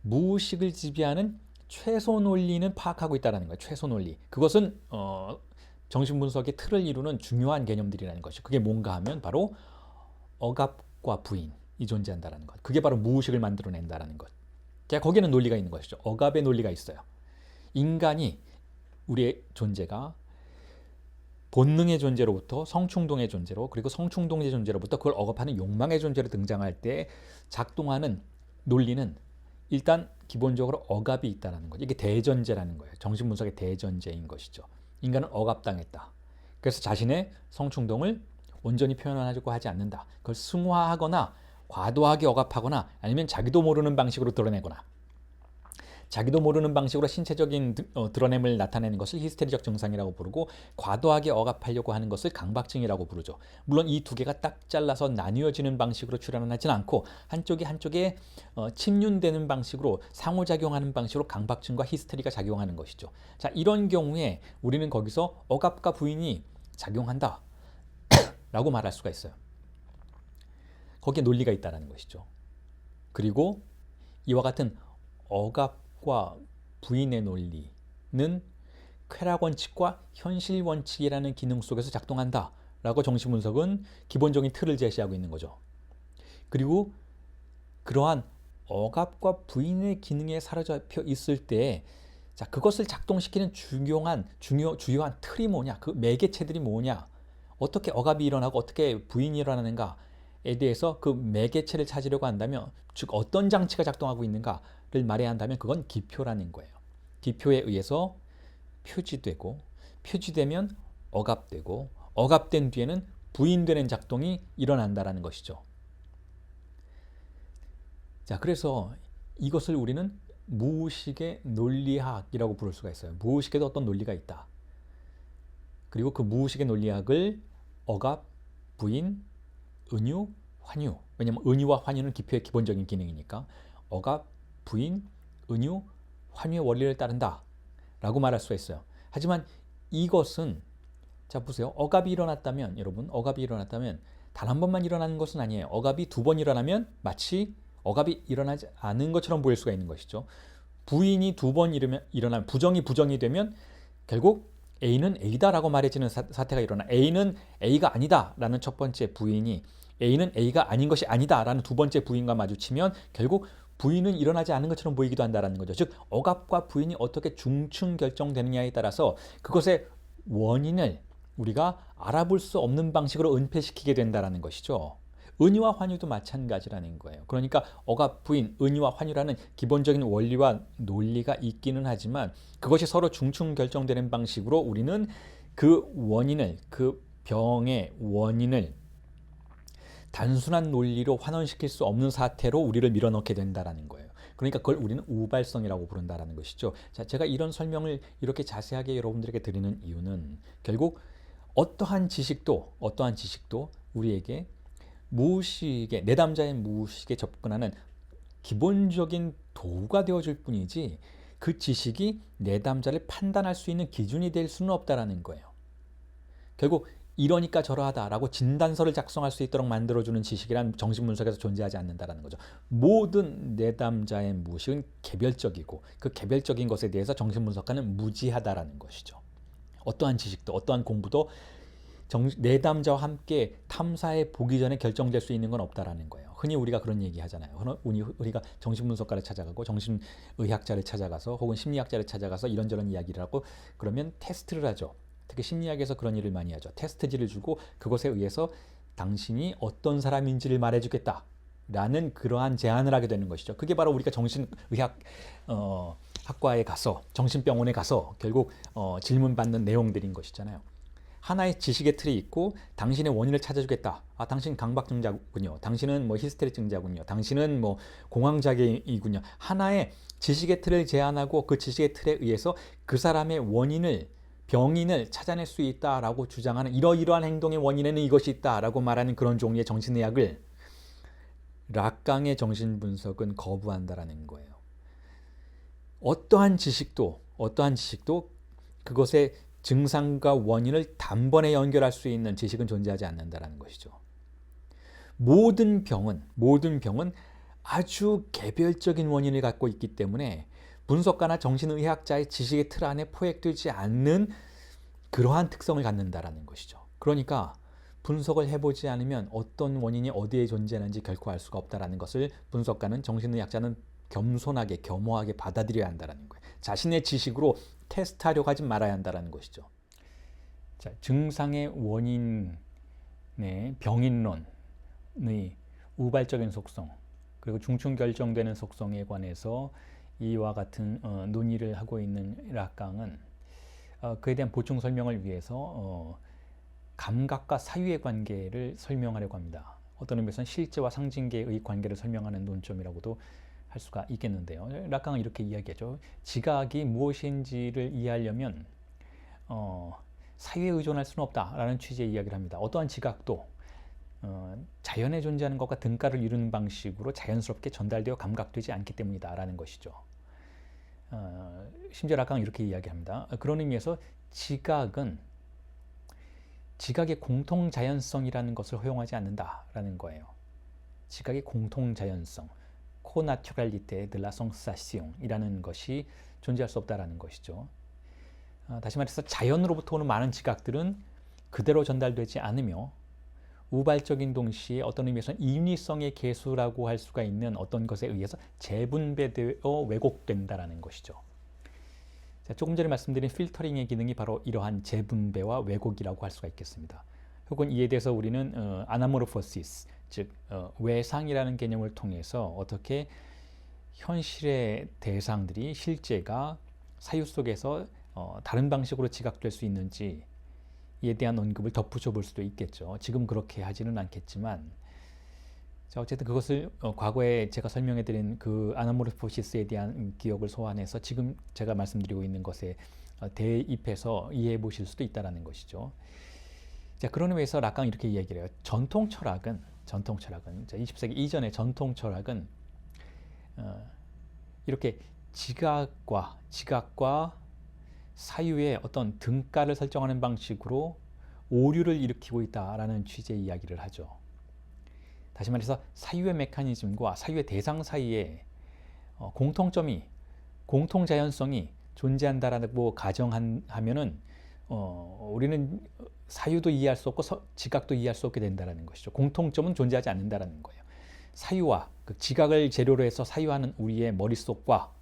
무의식을 지배하는 최소 논리는 파악하고 있다는 거예요. 최소 논리. 그것은 정신분석의 틀을 이루는 중요한 개념들이라는 것이죠. 그게 뭔가 하면 바로 억압과 부인이 존재한다는 것. 그게 바로 무의식을 만들어낸다는 것. 자, 거기에는 논리가 있는 것이죠. 억압의 논리가 있어요. 인간이, 우리의 존재가 본능의 존재로부터 성충동의 존재로, 그리고 성충동의 존재로부터 그걸 억압하는 욕망의 존재로 등장할 때 작동하는 논리는 일단 기본적으로 억압이 있다는 거죠. 이게 대전제라는 거예요. 정신분석의 대전제인 것이죠. 인간은 억압당했다. 그래서 자신의 성충동을 온전히 표현하려고 하지 않는다. 그걸 승화하거나 과도하게 억압하거나 아니면 자기도 모르는 방식으로 드러내거나, 자기도 모르는 방식으로 신체적인 드러냄을 나타내는 것을 히스테리적 증상이라고 부르고, 과도하게 억압하려고 하는 것을 강박증이라고 부르죠. 물론 이 두 개가 딱 잘라서 나뉘어지는 방식으로 출현하지는 않고 한쪽에 침륜되는 방식으로, 상호작용하는 방식으로 강박증과 히스테리가 작용하는 것이죠. 자, 이런 경우에 우리는 거기서 억압과 부인이 작용한다 라고 말할 수가 있어요. 거기에 논리가 있다는 것이죠. 그리고 이와 같은 억압과 부인의 논리는 쾌락 원칙과 현실 원칙이라는 기능 속에서 작동한다 라고 정신분석은 기본적인 틀을 제시하고 있는 거죠. 그리고 그러한 억압과 부인의 기능에 사로잡혀 있을 때, 자, 그것을 작동시키는 주요한 틀이 뭐냐, 그 매개체들이 뭐냐, 어떻게 억압이 일어나고 어떻게 부인이 일어나는가에 대해서 그 매개체를 찾으려고 한다면, 즉 어떤 장치가 작동하고 있는가를 말해야 한다면 그건 기표라는 거예요. 기표에 의해서 표지되고, 표지되면 억압되고, 억압된 뒤에는 부인되는 작동이 일어난다는 것이죠. 자, 그래서 이것을 우리는 무의식의 논리학이라고 부를 수가 있어요. 무의식에도 어떤 논리가 있다. 그리고 그 무의식의 논리학을 억압, 부인, 은유, 환유. 왜냐하면 은유와 환유는 기표의 기본적인 기능이니까 억압, 부인, 은유, 환유의 원리를 따른다 라고 말할 수가 있어요. 하지만 이것은, 자 보세요. 억압이 일어났다면, 여러분, 억압이 일어났다면 단 한 번만 일어나는 것은 아니에요. 억압이 두 번 일어나면 마치 억압이 일어나지 않은 것처럼 보일 수가 있는 것이죠. 부인이 두 번 일어나면, 부정이 되면 결국 A는 A다라고 말해지는 사태가 일어나, A는 A가 아니다라는 첫 번째 부인이 A는 A가 아닌 것이 아니다라는 두 번째 부인과 마주치면 결국 부인은 일어나지 않은 것처럼 보이기도 한다는 거죠. 즉 억압과 부인이 어떻게 중층 결정되느냐에 따라서 그것의 원인을 우리가 알아볼 수 없는 방식으로 은폐시키게 된다는 것이죠. 은유와 환유도 마찬가지라는 거예요. 그러니까 억압, 부인, 은유와 환유라는 기본적인 원리와 논리가 있기는 하지만 그것이 서로 중층 결정되는 방식으로 우리는 그 원인을, 그 병의 원인을 단순한 논리로 환원시킬 수 없는 사태로 우리를 밀어넣게 된다는 거예요. 그러니까 그걸 우리는 우발성이라고 부른다는 것이죠. 자, 제가 이런 설명을 이렇게 자세하게 여러분들에게 드리는 이유는 결국 어떠한 지식도 우리에게 무의식의, 내담자의 무의식에 접근하는 기본적인 도구가 되어줄 뿐이지 그 지식이 내담자를 판단할 수 있는 기준이 될 수는 없다라는 거예요. 결국 이러니까 저러하다라고 진단서를 작성할 수 있도록 만들어주는 지식이란 정신분석에서 존재하지 않는다라는 거죠. 모든 내담자의 무의식은 개별적이고 그 개별적인 것에 대해서 정신분석가는 무지하다라는 것이죠. 어떠한 지식도 어떠한 공부도 내담자와 함께 탐사해 보기 전에 결정될 수 있는 건 없다라는 거예요. 흔히 우리가 그런 얘기 하잖아요. 우리가 정신분석가를 찾아가고 정신의학자를 찾아가서 혹은 심리학자를 찾아가서 이런저런 이야기를 하고 그러면 테스트를 하죠. 특히 심리학에서 그런 일을 많이 하죠. 테스트지를 주고 그것에 의해서 당신이 어떤 사람인지를 말해주겠다 라는 그러한 제안을 하게 되는 것이죠. 그게 바로 우리가 정신의학 학과에 가서 정신병원에 가서 결국 질문받는 내용들인 것이잖아요. 하나의 지식의 틀이 있고 당신의 원인을 찾아주겠다. 아, 당신 강박증자군요. 당신은 뭐 히스테리 증자군요. 당신은 뭐 공황장애이군요. 하나의 지식의 틀을 제안하고 그 지식의 틀에 의해서 그 사람의 병인을 찾아낼 수 있다라고 주장하는 이러이러한 행동의 원인에는 이것이 있다라고 말하는 그런 종류의 정신의학을 락강의 정신분석은 거부한다라는 거예요. 어떠한 지식도 그것의 증상과 원인을 단번에 연결할 수 있는 지식은 존재하지 않는다라는 것이죠. 모든 병은 아주 개별적인 원인을 갖고 있기 때문에 분석가나 정신의학자의 지식의 틀 안에 포획되지 않는 그러한 특성을 갖는다라는 것이죠. 그러니까 분석을 해보지 않으면 어떤 원인이 어디에 존재하는지 결코 알 수가 없다라는 것을 분석가는 정신의학자는 겸허하게 받아들여야 한다는 거예요. 자신의 지식으로 테스트하려고 하지 말아야 한다는 것이죠. 자, 증상의 원인의 병인론의 우발적인 속성 그리고 중증 결정되는 속성에 관해서 이와 같은 논의를 하고 있는 락강은 그에 대한 보충 설명을 위해서 감각과 사유의 관계를 설명하려고 합니다. 어떤 의미에서는 실제와 상징계의 관계를 설명하는 논점이라고도 할 수가 있겠는데요. 락강은 이렇게 이야기하죠. 지각이 무엇인지를 이해하려면 사유에 의존할 수는 없다라는 취지의 이야기를 합니다. 어떠한 지각도 자연에 존재하는 것과 등가를 이루는 방식으로 자연스럽게 전달되어 감각되지 않기 때문이다라는 것이죠. 심지어 락강은 이렇게 이야기합니다. 그런 의미에서 지각의 공통자연성이라는 것을 허용하지 않는다라는 거예요. 지각의 공통자연성 코나츄랄리테 드 라 센사시옹이라는 것이 존재할 수 없다라는 것이죠. 다시 말해서 자연으로부터 오는 많은 지각들은 그대로 전달되지 않으며 우발적인 동시에 어떤 의미에서는 인위성의 계수라고 할 수가 있는 어떤 것에 의해서 재분배되어 왜곡된다라는 것이죠. 자, 조금 전에 말씀드린 필터링의 기능이 바로 이러한 재분배와 왜곡이라고 할 수가 있겠습니다. 혹은 이에 대해서 우리는 아나모르포시스, 즉 외상이라는 개념을 통해서 어떻게 현실의 대상들이 실제가 사유 속에서 다른 방식으로 지각될 수 있는지에 대한 언급을 덧붙여 볼 수도 있겠죠. 지금 그렇게 하지는 않겠지만 자, 어쨌든 그것을 과거에 제가 설명해 드린 그 아나모르포시스에 대한 기억을 소환해서 지금 제가 말씀드리고 있는 것에 대입해서 이해해 보실 수도 있다는 것이죠. 자, 그런 의미에서 락강 이렇게 이야기를 해요. 전통 철학은 자, 20세기 이전의 전통 철학은 이렇게 지각과 사유의 어떤 등가를 설정하는 방식으로 오류를 일으키고 있다라는 취지의 이야기를 하죠. 다시 말해서 사유의 메커니즘과 사유의 대상 사이에 공통자연성이 존재한다라고 가정하면은 우리는 사유도 이해할 수 없고 지각도 이해할 수 없게 된다는 것이죠. 공통점은 존재하지 않는다는 거예요. 사유와 그 지각을 재료로 해서 사유하는 우리의 머릿속과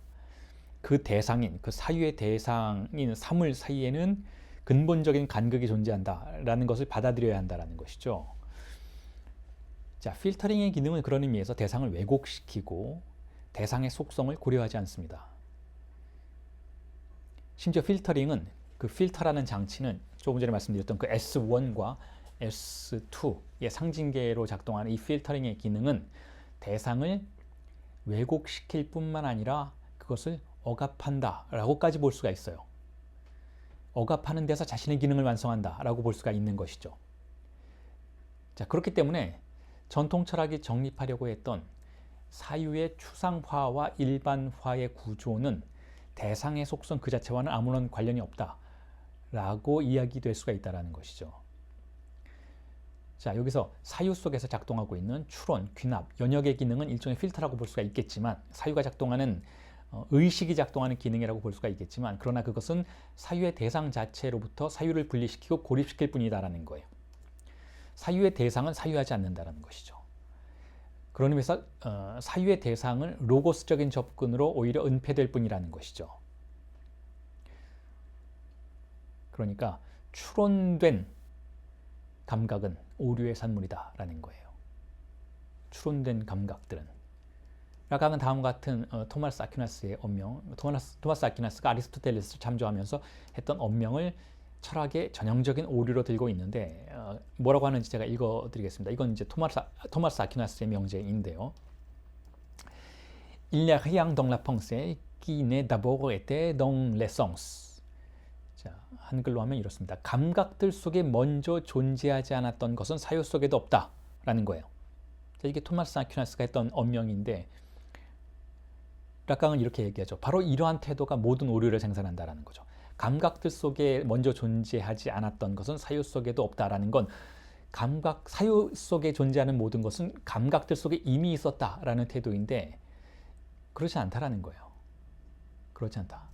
그 대상인, 그 사유의 대상인 사물 사이에는 근본적인 간극이 존재한다라는 것을 받아들여야 한다는 것이죠. 자, 필터링의 기능은 그런 의미에서 대상을 왜곡시키고 대상의 속성을 고려하지 않습니다. 심지어 필터링은 그 필터라는 장치는 조금 전에 말씀드렸던 그 S1과 S2의 상징계로 작동하는 이 필터링의 기능은 대상을 왜곡시킬 뿐만 아니라 그것을 억압한다라고까지 볼 수가 있어요. 억압하는 데서 자신의 기능을 완성한다라고 볼 수가 있는 것이죠. 자, 그렇기 때문에 전통 철학이 정립하려고 했던 사유의 추상화와 일반화의 구조는 대상의 속성 그 자체와는 아무런 관련이 없다라고 이야기될 수가 있다는 것이죠. 자, 여기서 사유 속에서 작동하고 있는 추론, 귀납, 연역의 기능은 일종의 필터라고 볼 수가 있겠지만, 사유가 작동하는 의식이 작동하는 기능이라고 볼 수가 있겠지만, 그러나 그것은 사유의 대상 자체로부터 사유를 분리시키고 고립시킬 뿐이다라는 거예요. 사유의 대상은 사유하지 않는다라는 것이죠. 그런 의미에서 사유의 대상은 로고스적인 접근으로 오히려 은폐될 뿐이라는 것이죠. 그러니까 추론된 감각은 오류의 산물이다라는 거예요. 추론된 감각들은. 라강은 다음과 같은 토마스 아퀴나스의 언명, 토마스 아퀴나스가 아리스토텔레스를 참조하면서 했던 언명을 철학의 전형적인 오류로 들고 있는데 뭐라고 하는지 제가 읽어드리겠습니다. 이건 이제 토마스 아퀴나스의 명제인데요. Il n'y a rien dans la pensée qui n'est d'abord été dans les sens. 자, 한글로 하면 이렇습니다. 감각들 속에 먼저 존재하지 않았던 것은 사유 속에도 없다라는 거예요. 자, 이게 토마스 아퀴나스가 했던 언명인데 락강은 이렇게 얘기하죠. 바로 이러한 태도가 모든 오류를 생산한다라는 거죠. 감각들 속에 먼저 존재하지 않았던 것은 사유 속에도 없다라는 건 사유 속에 존재하는 모든 것은 감각들 속에 이미 있었다라는 태도인데 그렇지 않다라는 거예요. 그렇지 않다.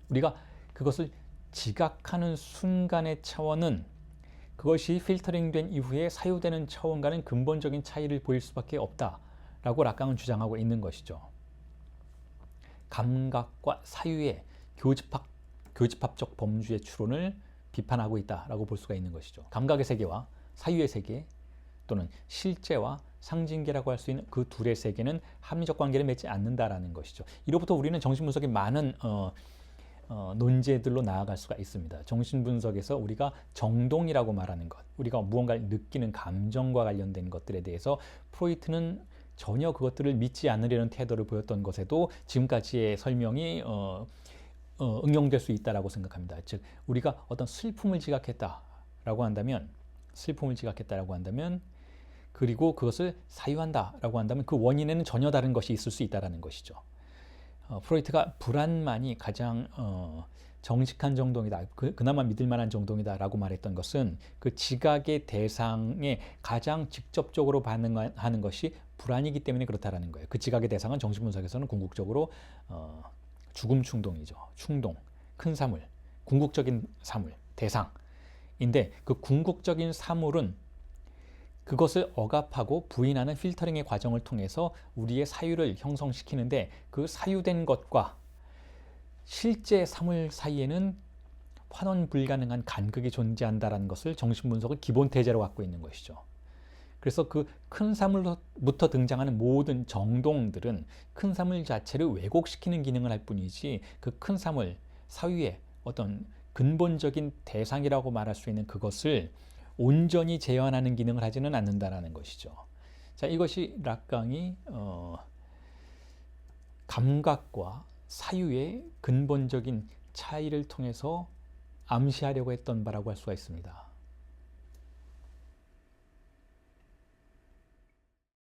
우리가 그것을 지각하는 순간의 차원은 그것이 필터링된 이후에 사유되는 차원과는 근본적인 차이를 보일 수밖에 없다라고 락강은 주장하고 있는 것이죠. 감각과 사유의 교집합적 범주의 추론을 비판하고 있다라고 볼 수가 있는 것이죠. 감각의 세계와 사유의 세계 또는 실제와 상징계라고 할 수 있는 그 둘의 세계는 합리적 관계를 맺지 않는다라는 것이죠. 이로부터 우리는 정신분석의 많은 논제들로 나아갈 수가 있습니다. 정신분석에서 우리가 정동이라고 말하는 것, 우리가 무언가를 느끼는 감정과 관련된 것들에 대해서 프로이트는 전혀 그것들을 믿지 않으려는 태도를 보였던 것에도 지금까지의 설명이 응용될 수 있다라고 생각합니다. 즉 우리가 어떤 슬픔을 지각했다라고 한다면 그리고 그것을 사유한다라고 한다면 그 원인에는 전혀 다른 것이 있을 수 있다라는 것이죠. 프로이트가 불안만이 가장 정직한 정동이다, 그나마 믿을 만한 정동이다라고 말했던 것은 그 지각의 대상에 가장 직접적으로 반응하는 것이 불안이기 때문에 그렇다라는 거예요. 그 지각의 대상은 정신분석에서는 궁극적으로 죽음 충동이죠. 충동, 큰 사물, 궁극적인 사물, 대상인데 그 궁극적인 사물은 그것을 억압하고 부인하는 필터링의 과정을 통해서 우리의 사유를 형성시키는데 그 사유된 것과 실제 사물 사이에는 환원 불가능한 간극이 존재한다는 것을 정신분석의 기본 태제로 갖고 있는 것이죠. 그래서 그 큰 사물부터 등장하는 모든 정동들은 큰 사물 자체를 왜곡시키는 기능을 할 뿐이지 그 큰 사물 사유의 어떤 근본적인 대상이라고 말할 수 있는 그것을 온전히 재현하는 기능을 하지는 않는다라는 것이죠. 자, 이것이 락강이 감각과 사유의 근본적인 차이를 통해서 암시하려고 했던 바라고 할 수가 있습니다.